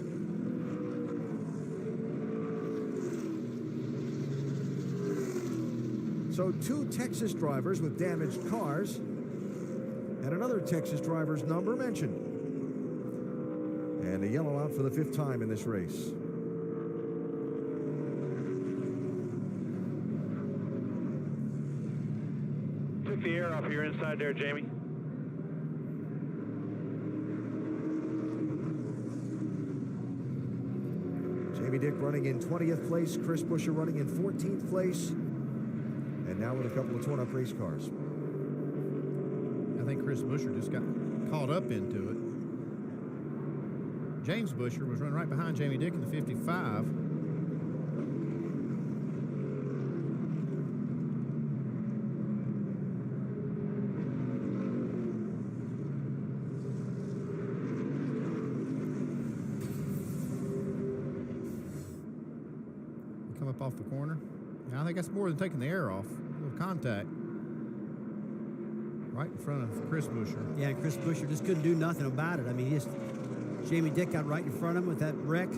So 2 Texas drivers with damaged cars and another Texas driver's number mentioned. And a yellow out for the 5th time in this race. Took the air off your inside there, Jamie. Jamie Dick running in 20th place, Chris Buescher running in 14th place, and now with a couple of torn-up race cars. I think Chris Buescher just got caught up into it. James Buescher was running right behind Jamie Dick in the 55. Come up off the corner. I think that's more than taking the air off. A little contact. Right in front of Chris Buescher. Yeah, Chris Buescher just couldn't do nothing about it. I mean, Jamie Dick got right in front of him with that wreck.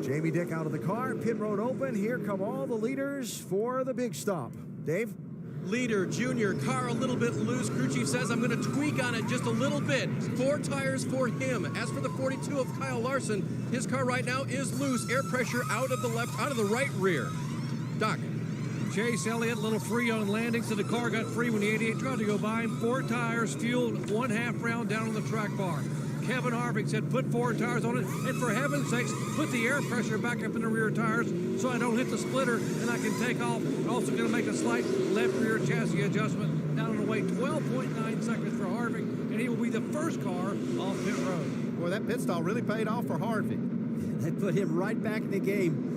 Jamie Dick out of the car, pit road open. Here come all the leaders for the big stop. Dave? Leader, Junior, car a little bit loose. Crew chief says, I'm going to tweak on it just a little bit. 4 tires for him. As for the 42 of Kyle Larson, his car right now is loose. Air pressure out of the right rear. Doc. Chase Elliott, a little free on landing, so the car got free when the 88 tried to go by him. 4 tires, fueled 1/2 round down on the track bar. Kevin Harvick said, put 4 tires on it, and for heaven's sakes, put the air pressure back up in the rear tires so I don't hit the splitter and I can take off. Also going to make a slight left rear chassis adjustment down on the way. 12.9 seconds for Harvick, and he will be the first car off pit road. Boy, that pit stall really paid off for Harvick. They put him right back in the game.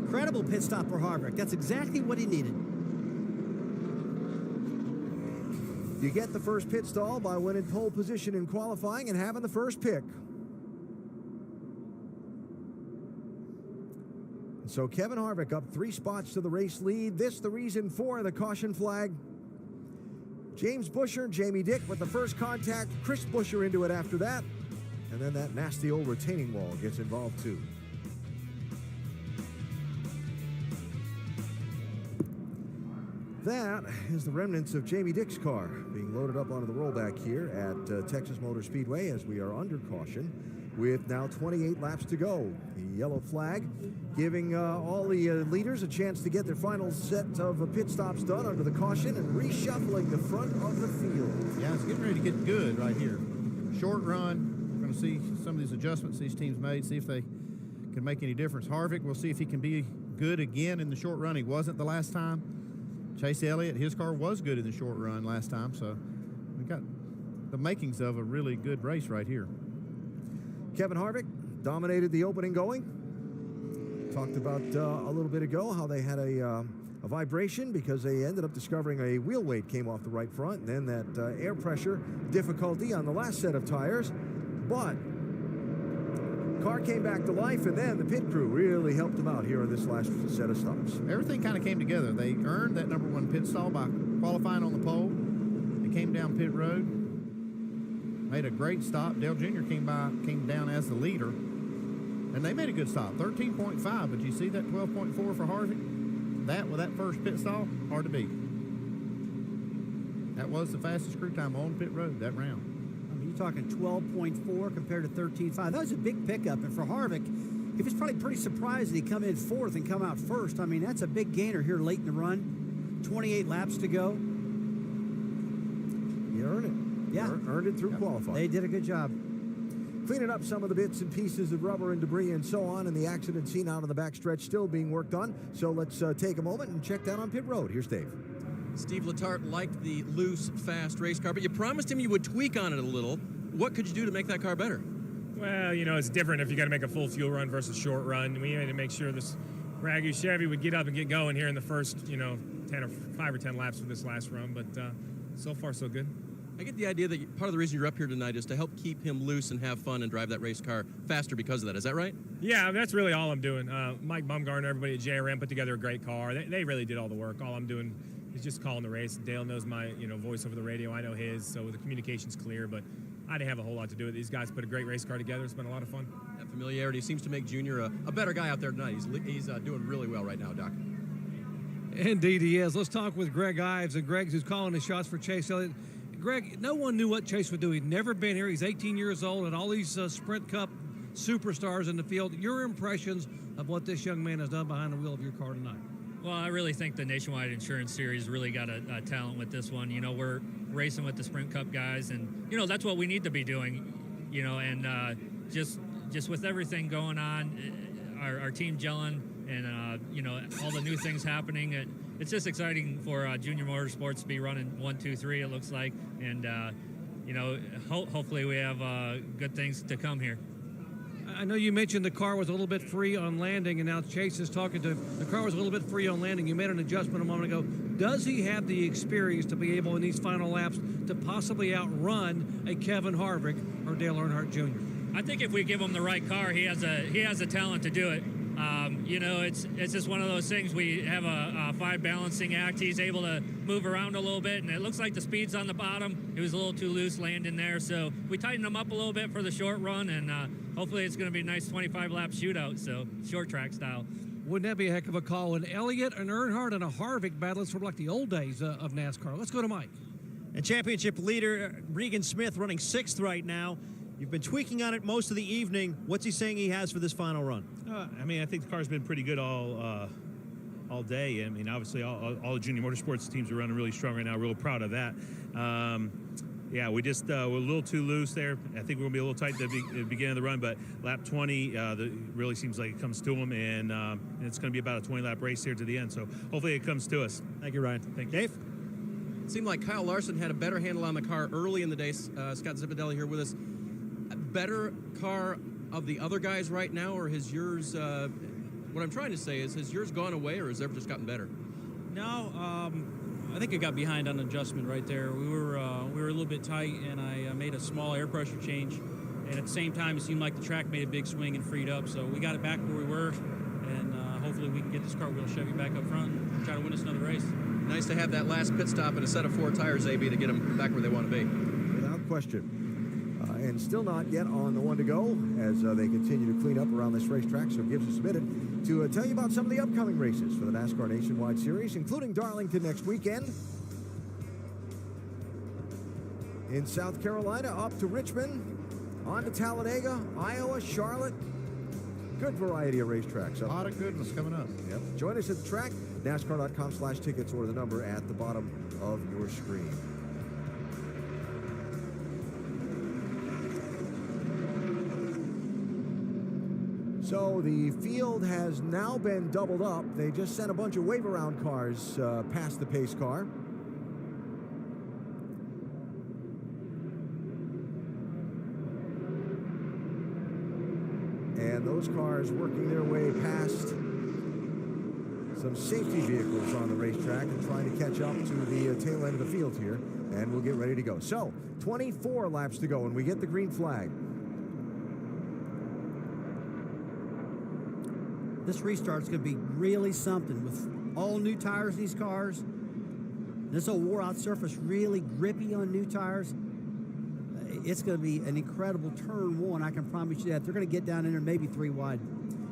Incredible pit stop for Harvick. That's exactly what he needed. You get the first pit stall by winning pole position in qualifying and having the first pick. So Kevin Harvick up 3 spots to the race lead. This the reason for the caution flag. James Buescher, Jamie Dick with the first contact. Chris Buescher into it after that. And then that nasty old retaining wall gets involved too. That is the remnants of Jamie Dick's car being loaded up onto the rollback here at Texas Motor Speedway as we are under caution with now 28 laps to go. The yellow flag giving all the leaders a chance to get their final set of pit stops done under the caution and reshuffling the front of the field. Yeah, it's getting ready to get good right here. Short run. We're going to see some of these adjustments these teams made, see if they can make any difference. Harvick, we'll see if he can be good again in the short run. He wasn't the last time. Chase Elliott, his car was good in the short run last time, so we got the makings of a really good race right here. Kevin Harvick dominated the opening going. Talked about a little bit ago how they had a vibration because they ended up discovering a wheel weight came off the right front, and then that air pressure difficulty on the last set of tires. But car came back to life, and then the pit crew really helped them out here on this last set of stops. Everything kind of came together. They earned that #1 pit stall by qualifying on the pole. They came down pit road, made a great stop. Dale Jr. came down as the leader, and they made a good stop, 13.5. But you see that 12.4 for Harvick? That with that first pit stall, hard to beat. That was the fastest crew time on pit road that round. You're talking 12.4 compared to 13.5. That was a big pickup. And for Harvick, he was probably pretty surprised that he come in 4th and come out 1st. I mean, that's a big gainer here late in the run. 28 laps to go. You earned it. Yeah. Earned it through qualifying. They did a good job. Cleaning up some of the bits and pieces of rubber and debris and so on, and the accident scene out on the backstretch still being worked on. So let's take a moment and check down on pit road. Here's Dave. Steve Letarte liked the loose, fast race car, but you promised him you would tweak on it a little. What could you do to make that car better? Well, you know, it's different if you got to make a full fuel run versus short run. We had to make sure this Ragu Chevy would get up and get going here in the first, 5 or 10 laps of this last run, but so far so good. I get the idea that part of the reason you're up here tonight is to help keep him loose and have fun and drive that race car faster because of that. Is that right? Yeah, that's really all I'm doing. Mike Bumgarner, everybody at JRM put together a great car. They really did all the work. All I'm doing is just calling the race. Dale knows my voice over the radio. I know his, so the communication's clear, but I didn't have a whole lot to do with it. These guys put a great race car together. It's been a lot of fun. That familiarity seems to make Junior a better guy out there tonight. He's doing really well right now, Doc. Indeed he is. Let's talk with Greg Ives. And Greg, who's calling the shots for Chase Elliott. Greg, no one knew what Chase would do. He'd never been here. He's 18 years old, and all these Sprint Cup superstars in the field. Your impressions of what this young man has done behind the wheel of your car tonight? Well, I really think the Nationwide Insurance Series really got a talent with this one. We're racing with the Sprint Cup guys, and, that's what we need to be doing, and just with everything going on, our team gelling, and, all the new things happening. It's just exciting for Junior Motorsports to be running 1, 2, 3, it looks like, and, hopefully we have good things to come here. I know you mentioned the car was a little bit free on landing, and now Chase is talking to him. The car was a little bit free on landing. You made an adjustment a moment ago. Does he have the experience to be able in these final laps to possibly outrun a Kevin Harvick or Dale Earnhardt Jr.? I think if we give him the right car, he has a talent to do it. You know, it's just one of those things. We have a fine balancing act. He's able to move around a little bit, and it looks like the speed's on the bottom. It was a little too loose landing there, so we tightened him up a little bit for the short run, and hopefully it's going to be a nice 25-lap shootout, so short track style. Wouldn't that be a heck of a call? An Elliott, an Earnhardt, and a Harvick battle. It's sort of like the old days of NASCAR. Let's go to Mike. And championship leader Regan Smith running 6th right now. You've been tweaking on it most of the evening. What's he saying he has for this final run? I mean, I think the car's been pretty good all day. I mean, obviously, all the junior motorsports teams are running really strong right now. Real proud of that. Yeah, we just we're a little too loose there. I think we're gonna be a little tight at the beginning of the run, but lap 20 really seems like it comes to them, and it's gonna be about a 20-lap race here to the end. So hopefully it comes to us. Thank you, Ryan. Thank you. Dave? It seemed like Kyle Larson had a better handle on the car early in the day. Scott Zipadelli here with us. A better car of the other guys right now, or has yours, what I'm trying to say is, has yours gone away, or has it just gotten better? No, I think I got behind on adjustment right there. We were a little bit tight, and I made a small air pressure change. And at the same time, it seemed like the track made a big swing and freed up. So we got it back where we were, and hopefully we can get this cartwheel Chevy back up front and try to win us another race. Nice to have that last pit stop and a set of 4 tires, AB, to get them back where they want to be. Without question. And still not yet on the one to go as they continue to clean up around this racetrack. So Gibbs is submitted to tell you about some of the upcoming races for the NASCAR Nationwide Series, including Darlington next weekend. In South Carolina, up to Richmond, on to Talladega, Iowa, Charlotte. Good variety of racetracks. A lot of goodness coming up. Yep. Join us at the track, NASCAR.com/tickets, or the number at the bottom of your screen. So the field has now been doubled up. They just sent a bunch of wave-around cars past the pace car. And those cars working their way past some safety vehicles on the racetrack and trying to catch up to the tail end of the field here. And we'll get ready to go. So 24 laps to go, and we get the green flag. This restart's going to be really something with all new tires in these cars. This old wore-out surface really grippy on new tires. It's going to be an incredible turn one. I can promise you that. They're going to get down in there maybe 3 wide.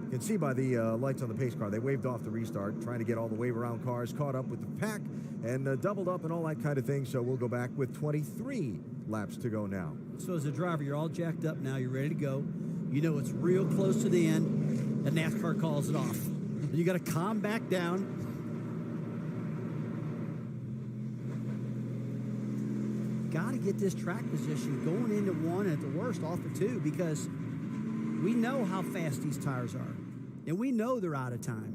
You can see by the lights on the pace car, they waved off the restart, trying to get all the wave-around cars caught up with the pack and doubled up and all that kind of thing. So we'll go back with 23 laps to go now. So as a driver, you're all jacked up now. You're ready to go. You know it's real close to the end. And NASCAR calls it off. You got to calm back down. Got to get this track position going into 1 and at the worst off for 2, because we know how fast these tires are. And we know they're out of time.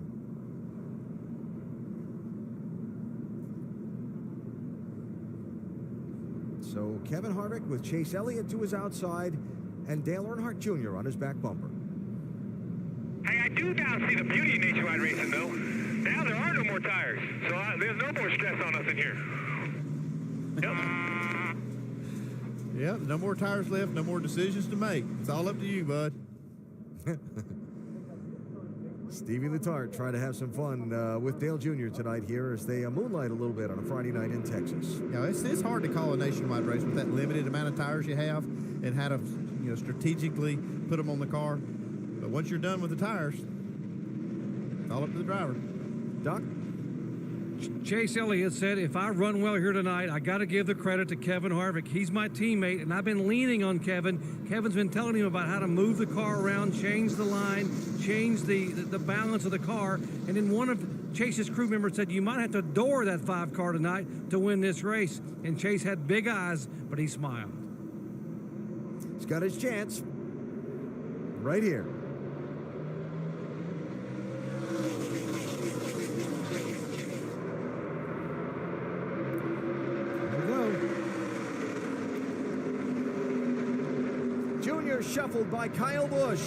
So Kevin Harvick with Chase Elliott to his outside and Dale Earnhardt Jr. on his back bumper. Hey, I do now see the beauty of nationwide racing, though. Now there are no more tires, so there's no more stress on us in here. Yep. Yep, no more tires left, no more decisions to make. It's all up to you, bud. Stevie Letarte trying to have some fun with Dale Jr. tonight here as they moonlight a little bit on a Friday night in Texas. You know, it's hard to call a nationwide race with that limited amount of tires you have and how to, you know, strategically put them on the car. But once you're done with the tires, it's all up to the driver. Doc? Chase Elliott said, if I run well here tonight, I got to give the credit to Kevin Harvick. He's my teammate, and I've been leaning on Kevin. Kevin's been telling him about how to move the car around, change the line, change the balance of the car. And then one of Chase's crew members said, you might have to door that 5 car tonight to win this race. And Chase had big eyes, but he smiled. He's got his chance right here. Shuffled by Kyle Busch.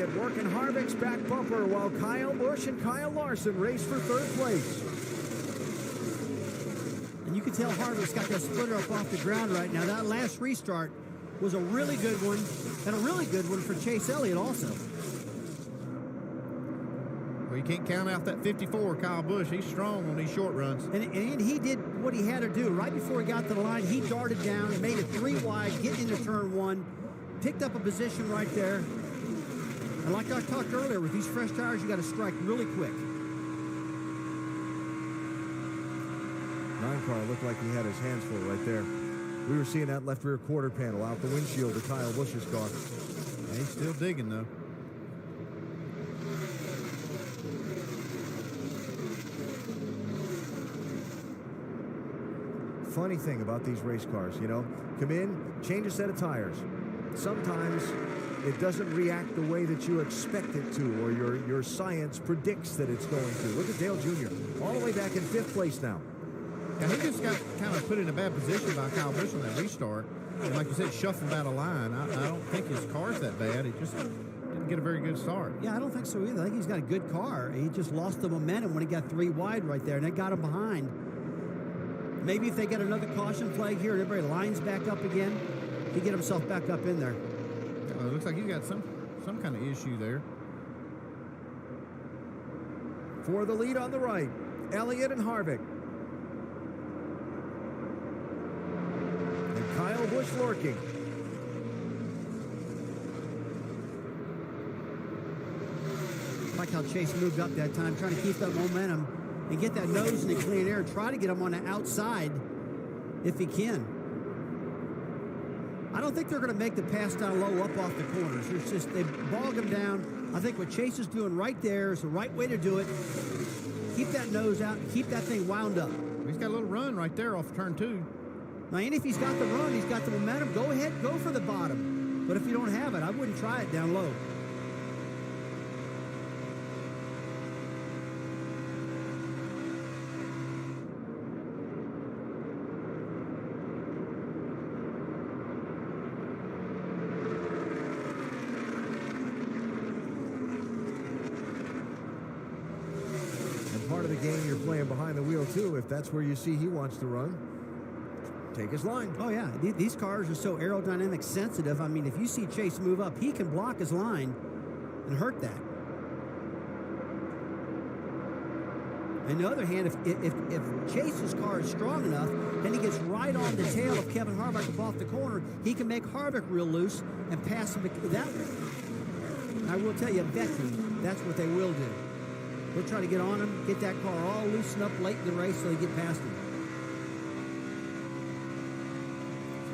Elliott working Harvick's back bumper while Kyle Busch and Kyle Larson race for third place. And you can tell Harvick's got that splitter up off the ground right now. That last restart was a really good one, and a really good one for Chase Elliott also. Well, you can't count out that 54, Kyle Busch. He's strong on these short runs. And he did what he had to do. Right before he got to the line, he darted down, made it 3 wide, getting into turn 1, picked up a position right there. And like I talked earlier, with these fresh tires, you got to strike really quick. 9 car looked like he had his hands full right there. We were seeing that left rear quarter panel out the windshield of Kyle Busch's car. And he's still digging, though. Funny thing about these race cars, you know, come in, change a set of tires. Sometimes it doesn't react the way that you expect it to, or your science predicts that it's going to. Look at Dale Jr., all the way back in 5th place now. And he just got kind of put in a bad position by Kyle Busch on that restart. And like you said, shuffled out of line. I don't think his car's that bad. He just didn't get a very good start. Yeah, I don't think so either. I think he's got a good car. He just lost the momentum when he got 3 wide right there, and that got him behind. Maybe if they get another caution flag here and everybody lines back up again, he get himself back up in there. It looks like he's got some kind of issue there. For the lead on the right, Elliott and Harvick. And Kyle Busch lurking. I like how Chase moved up that time, trying to keep that momentum and get that nose in the clean air and try to get him on the outside if he can. I don't think they're going to make the pass down low up off the corners. It's just they bog him down. I think what Chase is doing right there is the right way to do it. Keep that nose out and keep that thing wound up. He's got a little run right there off turn 2. Now, and if he's got the run, he's got the momentum, go ahead, go for the bottom. But if you don't have it, I wouldn't try it down low. Part of the game you're playing behind the wheel too. If that's where you see he wants to run, take his line. Oh yeah, these cars are so aerodynamic sensitive. I mean, if you see Chase move up, he can block his line and hurt that. On the other hand, if Chase's car is strong enough and he gets right on the tail of Kevin Harvick up off the corner, he can make Harvick real loose and pass him that way. I will tell you, I bet you that's what they will do. We'll try to get on him, get that car all loosened up late in the race so they get past him.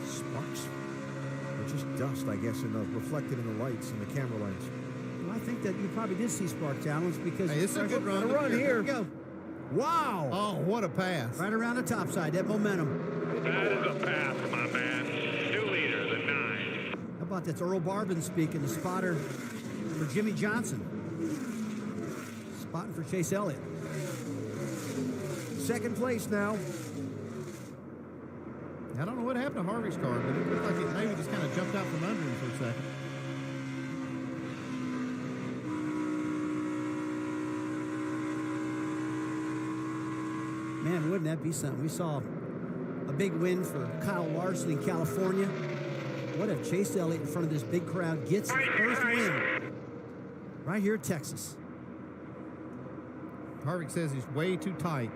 Sparks. Or just dust, I guess, reflected in the lights and the camera lens. Well, I think that you probably did see sparks, Alan, because hey, it's a good run. Here. Go. Wow. Oh, what a pass. Right around the top side, that momentum. That is a pass, my man. 2 liters at 9. How about that's Earl Barbin speaking, the spotter for Jimmy Johnson. Spotting for Chase Elliott. 2nd place now. I don't know what happened to Harvick's car, but it looked like it maybe just kind of jumped out from under him for a second. Man, wouldn't that be something? We saw a big win for Kyle Larson in California. What if Chase Elliott in front of this big crowd gets the first win right here at Texas? Harvick says he's way too tight.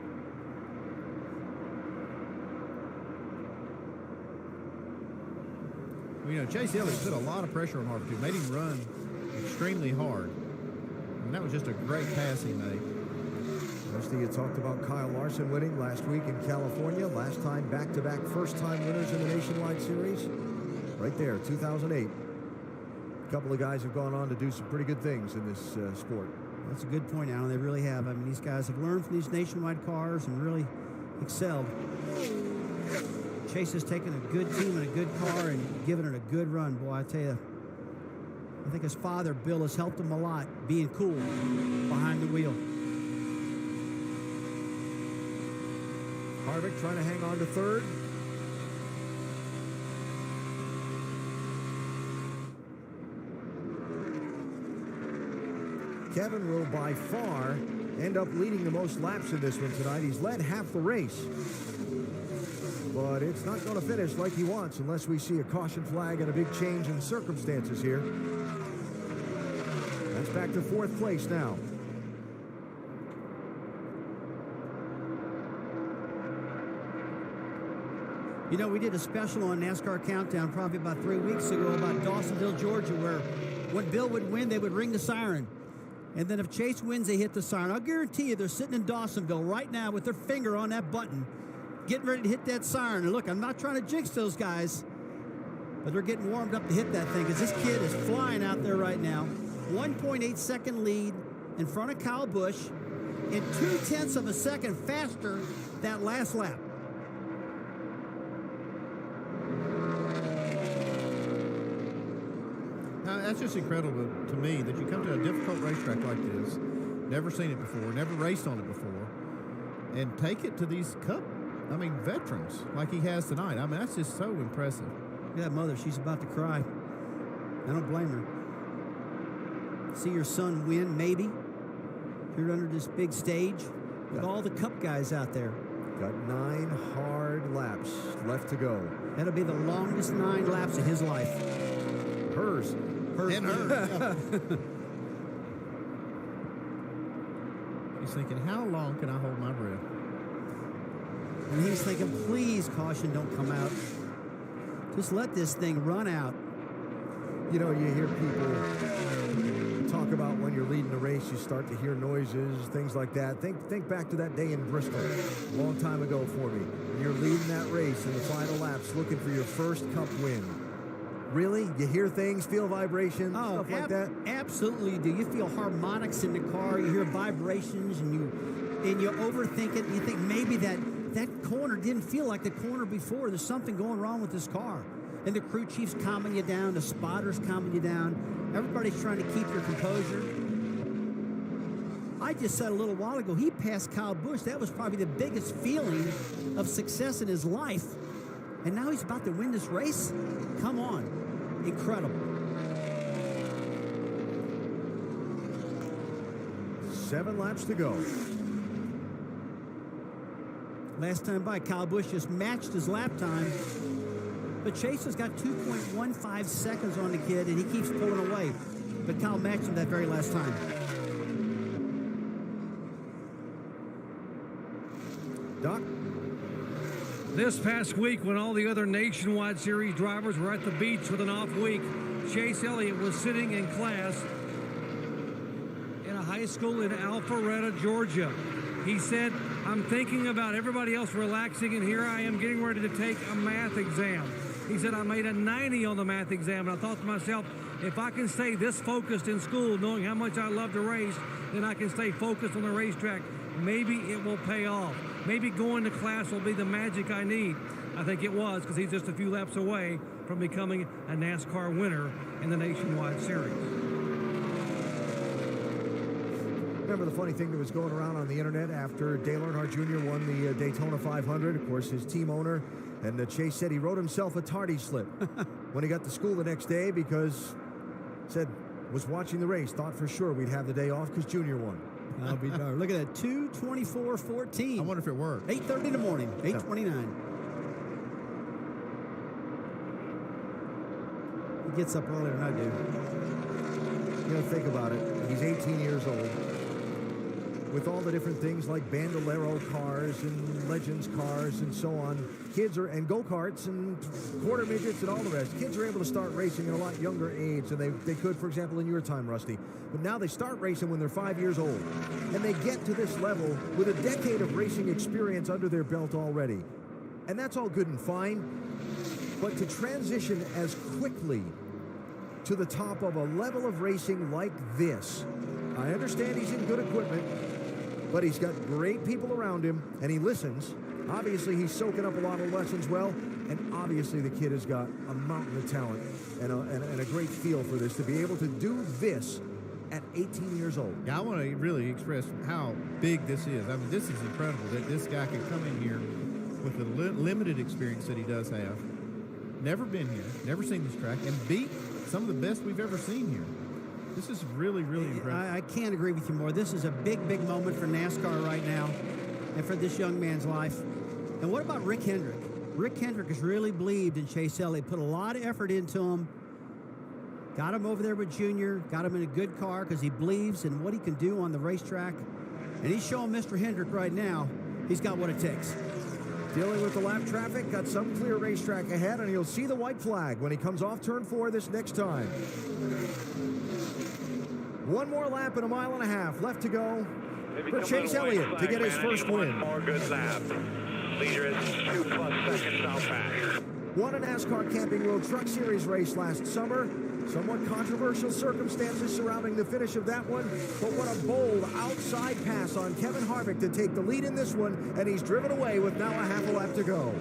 Well, you know, Chase Elliott put a lot of pressure on Harvick. It made him run extremely hard. And that was just a great pass he made. Rusty, you talked about Kyle Larson winning last week in California. Last time, back-to-back first-time winners in the Nationwide Series. Right there, 2008. A couple of guys have gone on to do some pretty good things in this sport. That's a good point, Alan. They really have. I mean, these guys have learned from these Nationwide cars and really excelled. Chase has taken a good team and a good car and given it a good run. Boy, I tell you, I think his father, Bill, has helped him a lot being cool behind the wheel. Harvick trying to hang on to 3rd. Kevin will by far end up leading the most laps in this one tonight. He's led half the race. But it's not going to finish like he wants unless we see a caution flag and a big change in circumstances here. That's back to 4th place now. You know, we did a special on NASCAR Countdown probably about 3 weeks ago about Dawsonville, Georgia, where when Bill would win, they would ring the siren. And then if Chase wins, they hit the siren. I'll guarantee you they're sitting in Dawsonville right now with their finger on that button, getting ready to hit that siren. And look, I'm not trying to jinx those guys, but they're getting warmed up to hit that thing because this kid is flying out there right now. 1.8 second lead in front of Kyle Busch and 0.2 of a second faster that last lap. Now, that's just incredible to me that you come to a difficult racetrack like this, never seen it before, never raced on it before, and take it to these veterans like he has tonight. I mean, that's just so impressive. Yeah, mother, she's about to cry. I don't blame her. See your son win, maybe. You're under this big stage with all the Cup guys out there. Got 9 hard laps left to go. That'll be the longest 9 laps of his life. Hers. And hers. He's thinking, how long can I hold my breath? And he's thinking, please, caution, don't come out. Just let this thing run out. You know, you hear people talk about when you're leading a race, you start to hear noises, things like that. Think back to that day in Bristol, a long time ago for me. You're leading that race in the final laps, looking for your first Cup win. Really? You hear things, feel vibrations, stuff like that? Absolutely do. You feel harmonics in the car, you hear vibrations, and you overthink it, and you think maybe that corner didn't feel like the corner before. There's something going wrong with this car. And the crew chief's calming you down, the spotter's calming you down. Everybody's trying to keep your composure. I just said a little while ago, he passed Kyle Busch. That was probably the biggest feeling of success in his life. And now he's about to win this race? Come on. Incredible. 7 laps to go. Last time by, Kyle Busch just matched his lap time. But Chase has got 2.15 seconds on the kid, and he keeps pulling away. But Kyle matched him that very last time. Doc? This past week, when all the other Nationwide Series drivers were at the beach with an off week, Chase Elliott was sitting in class in a high school in Alpharetta, Georgia. He said, I'm thinking about everybody else relaxing, and here I am getting ready to take a math exam. He said, I made a 90 on the math exam, and I thought to myself, if I can stay this focused in school, knowing how much I love to race, then I can stay focused on the racetrack. Maybe it will pay off. Maybe going to class will be the magic I need. I think it was, because he's just a few laps away from becoming a NASCAR winner in the Nationwide Series. Remember the funny thing that was going around on the internet after Dale Earnhardt Jr. won the Daytona 500? Of course, his team owner, and Chase said he wrote himself a tardy slip when he got to school the next day because, said, was watching the race, thought for sure we'd have the day off because Junior won. I'll be darned. Look at that, 2:24:14. I wonder if it worked. 8:30 in the morning, 8:29. He gets up earlier than I do. You know, think about it. He's 18 years old. With all the different things like Bandolero cars and Legends cars and so on, kids are, and go-karts and quarter midgets and all the rest. Kids are able to start racing at a lot younger age than they could, for example, in your time, Rusty. But now they start racing when they're 5 years old. And they get to this level with a decade of racing experience under their belt already. And that's all good and fine. But to transition as quickly to the top of a level of racing like this, I understand he's in good equipment, but he's got great people around him, and he listens. Obviously, he's soaking up a lot of lessons well, and obviously the kid has got a mountain of talent and a great feel for this, to be able to do this at 18 years old. Yeah, I want to really express how big this is. I mean, this is incredible that this guy can come in here with the limited experience that he does have, never been here, never seen this track, and beat some of the best we've ever seen here. This is really, really impressive. I can't agree with you more. This is a big, big moment for NASCAR right now and for this young man's life. And what about Rick Hendrick? Rick Hendrick has really believed in Chase Elliott, put a lot of effort into him, got him over there with Junior, got him in a good car because he believes in what he can do on the racetrack. And he's showing Mr. Hendrick right now he's got what it takes. Dealing with the lap traffic, got some clear racetrack ahead, and he'll see the white flag when he comes off turn 4 this next time. One more lap and a mile and a half left to go for Chase Elliott to get his first win. One more good lap. Leader is 2+ seconds out back. Won a NASCAR Camping World Truck Series race last summer. Somewhat controversial circumstances surrounding the finish of that one, but what a bold outside pass on Kevin Harvick to take the lead in this one, and he's driven away with now a half a lap to go.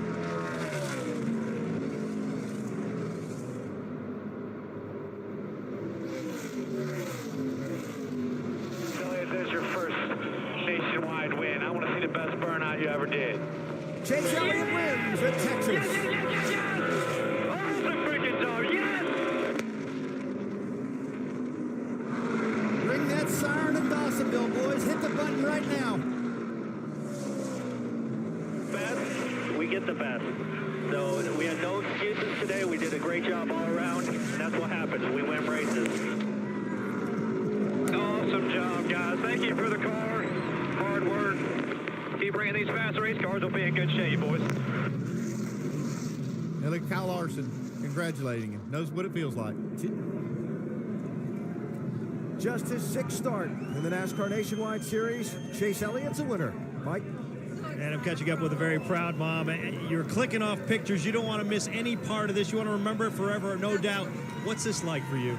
Elliott, there's your first nationwide win. I want to see the best burnout you ever did. Chase Elliott wins at Texas. Awesome freaking dog, yes! Ring that siren in Dawsonville, boys. Hit the button right now. Best, we get the best. So we had no excuses today. We did a great job all around. And that's what happens. We win races. Awesome job, guys. Thank you for the car. Hard work. Keep bringing these fast race cars. We'll be in good shape, boys. Now look, Kyle Larson congratulating him. Knows what it feels like. Just his 6th start in the NASCAR Nationwide Series. Chase Elliott's a winner. Mike? And I'm catching up with a very proud mom. You're clicking off pictures. You don't want to miss any part of this. You want to remember it forever, no doubt. What's this like for you?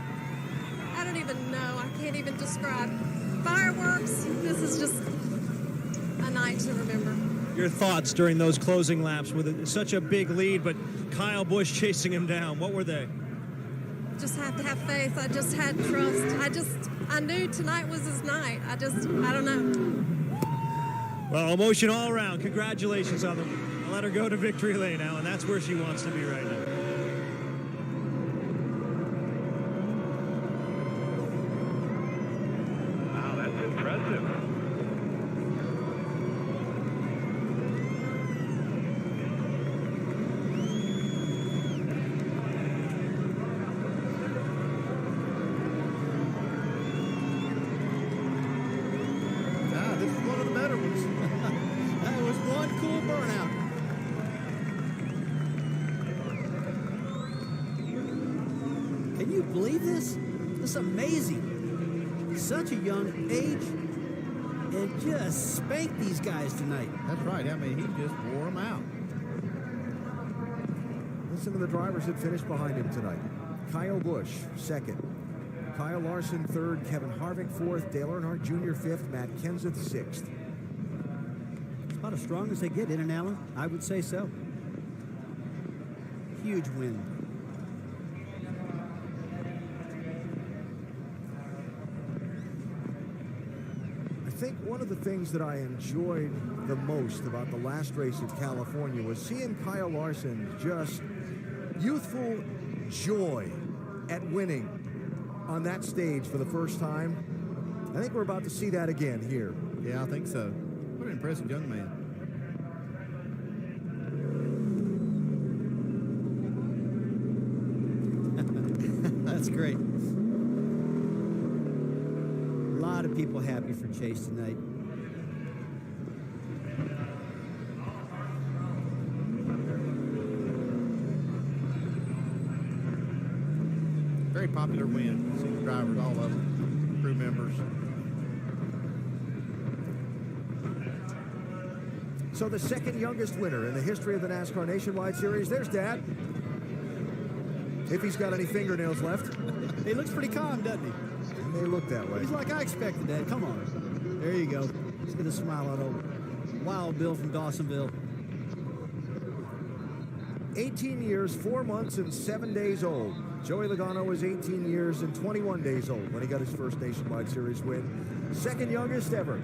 I don't even know. I can't even describe. Fireworks. This is just a night to remember. Your thoughts during those closing laps with such a big lead, but Kyle Busch chasing him down. What were they? Just have to have faith. I just had trust. I knew tonight was his night. I don't know. Well, emotion all around. Congratulations on them. I'll let her go to victory lane now, and that's where she wants to be right now. Wow, that's impressive. This is one of the better ones. That was one cool burnout. Can you believe this? This is amazing. Such a young age, and just spanked these guys tonight. That's right. I mean, he just wore them out. Listen to the drivers that finished behind him tonight. Kyle Busch, 2nd. Kyle Larson, 3rd. Kevin Harvick, 4th. Dale Earnhardt Jr., 5th. Matt Kenseth, 6th. It's about as strong as they get, in and Allen. I would say so. Huge win. I think one of the things that I enjoyed the most about the last race at California was seeing Kyle Larson just youthful joy at winning on that stage for the first time. I think we're about to see that again here. Yeah, I think so. What an impressive young man. That's great. A lot of people happy for Chase tonight. Very popular win. See the drivers, all of them, crew members. So the 2nd youngest winner in the history of the NASCAR Nationwide Series. There's Dad. If he's got any fingernails left. He looks pretty calm, doesn't he? They look that way. He's like I expected, Dad. Come on. There you go. Let's get a smile on old Wild Bill from Dawsonville. 18 years, 4 months, and 7 days old. Joey Logano was 18 years and 21 days old when he got his first Nationwide Series win. 2nd youngest ever.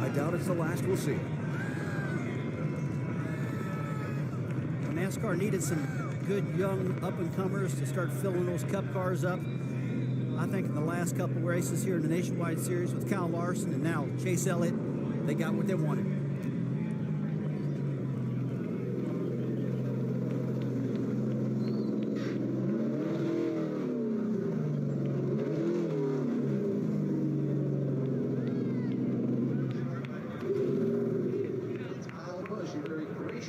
I doubt it's the last. We'll see. NASCAR needed some good young up-and-comers to start filling those Cup cars up. I think in the last couple races here in the Nationwide Series with Kyle Larson and now Chase Elliott, they got what they wanted.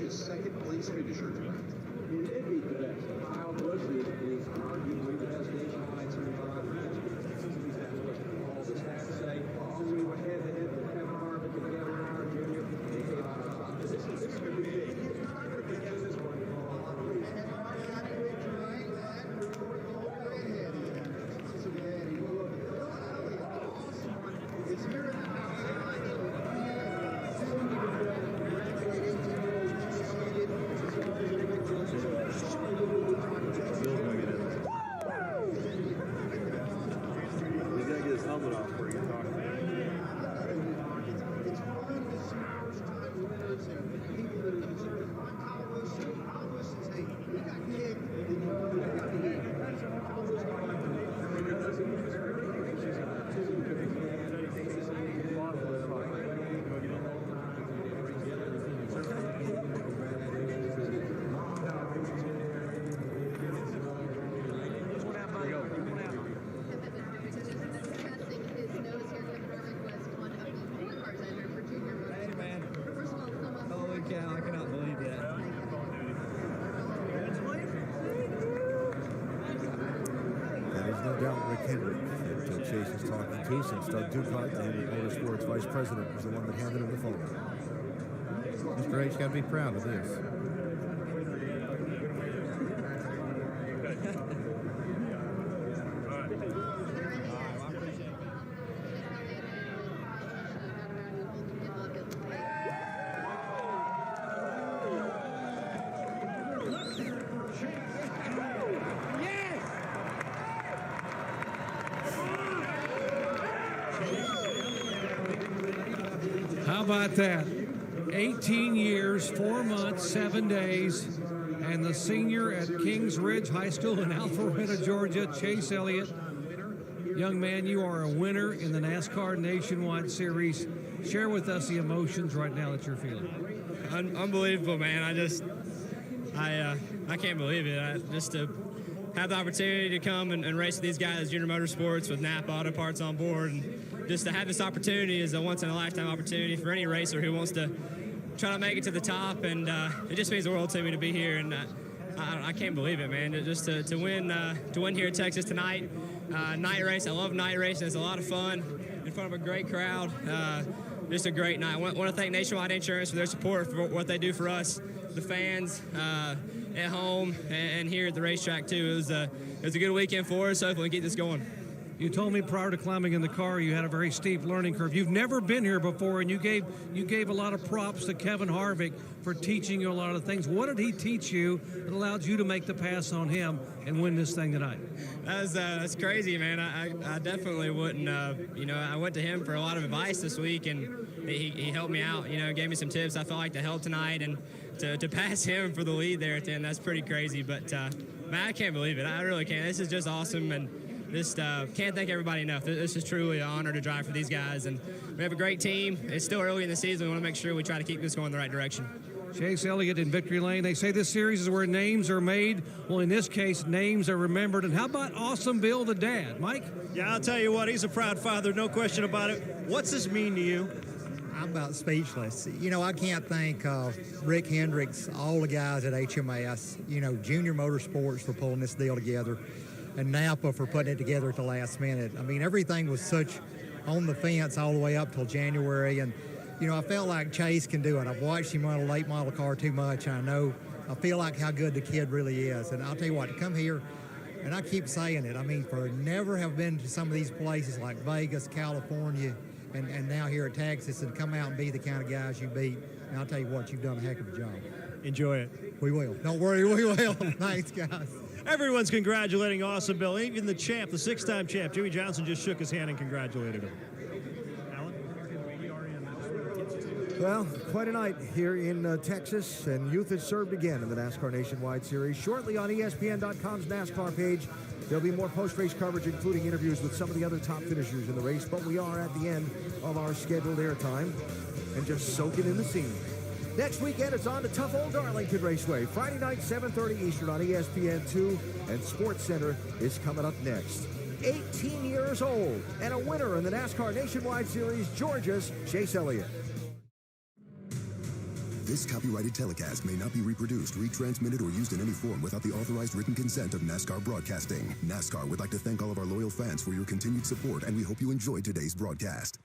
Second place finisher. He did beat the best. Kyle Busch is arguably the best nationwide certified all the stats say. Since we went head to head with Kevin Harvick and Gavin Hart Jr., they came out on top. This is going to be big. This one. Chase is talking to since Doug Ducart, the Henry Motorsports Vice President, was the one that handed him the phone. Mr. H got to be proud of this. How about that? 18 years, 4 months, 7 days, and the senior at Kings Ridge High School in Alpharetta, Georgia, Chase Elliott. Young man, you are a winner in the NASCAR Nationwide Series. Share with us the emotions right now that you're feeling. Unbelievable, man. I can't believe it. Just to have the opportunity to come and race with these guys, Junior Motorsports, with Napa Auto Parts on board, and just to have this opportunity is a once-in-a-lifetime opportunity for any racer who wants to try to make it to the top, and it just means the world to me to be here, and I can't believe it, man. Just to win here in Texas tonight, night race. I love night racing. It's a lot of fun in front of a great crowd. Just a great night. I want to thank Nationwide Insurance for their support, for what they do for us, the fans at home and here at the racetrack too. It was a good weekend for us. Hopefully we keep this going. You told me prior to climbing in the car you had a very steep learning curve. You've never been here before, and you gave a lot of props to Kevin Harvick for teaching you a lot of things. What did he teach you that allowed you to make the pass on him and win this thing tonight? That's crazy, man. I definitely wouldn't. I went to him for a lot of advice this week, and he helped me out. Gave me some tips I felt like to help tonight, and to pass him for the lead there at the end, that's pretty crazy. But man, I can't believe it. I really can't. This is just awesome, and just can't thank everybody enough. This is truly an honor to drive for these guys, and we have a great team. It's still early in the season. We want to make sure we try to keep this going in the right direction. Chase Elliott in victory lane. They say this series is where names are made. Well, in this case, names are remembered. And how about Awesome Bill, the dad? Mike? Yeah, I'll tell you what, he's a proud father, no question about it. What's this mean to you? I'm about speechless. I can't thank Rick Hendricks, all the guys at HMS, Junior Motorsports for pulling this deal together, and Napa for putting it together at the last minute. I mean, everything was such on the fence all the way up till January, and I felt like Chase can do it. I've watched him run a late model car too much, and I feel like how good the kid really is. And I'll tell you what, to come here, and I keep saying it, I mean, for never have been to some of these places like Vegas, California, and now here at Texas, and come out and be the kind of guys you beat, and I'll tell you what, you've done a heck of a job. Enjoy it. We will. Don't worry, we will. Thanks, guys. Everyone's congratulating Awesome Bill. Even the champ, the six-time champ, Jimmy Johnson, just shook his hand and congratulated him. Well, quite a night here in Texas, and youth has served again in the NASCAR Nationwide Series. Shortly on ESPN.com's NASCAR page, There'll be more post-race coverage, including interviews with some of the other top finishers in the race, but we are at the end of our scheduled airtime and just soaking in the scene. Next weekend, it's on to tough old Darlington Raceway. Friday night, 7:30 Eastern on ESPN2, and Sports Center is coming up next. 18 years old and a winner in the NASCAR Nationwide Series, Georgia's Chase Elliott. This copyrighted telecast may not be reproduced, retransmitted, or used in any form without the authorized written consent of NASCAR Broadcasting. NASCAR would like to thank all of our loyal fans for your continued support, and we hope you enjoyed today's broadcast.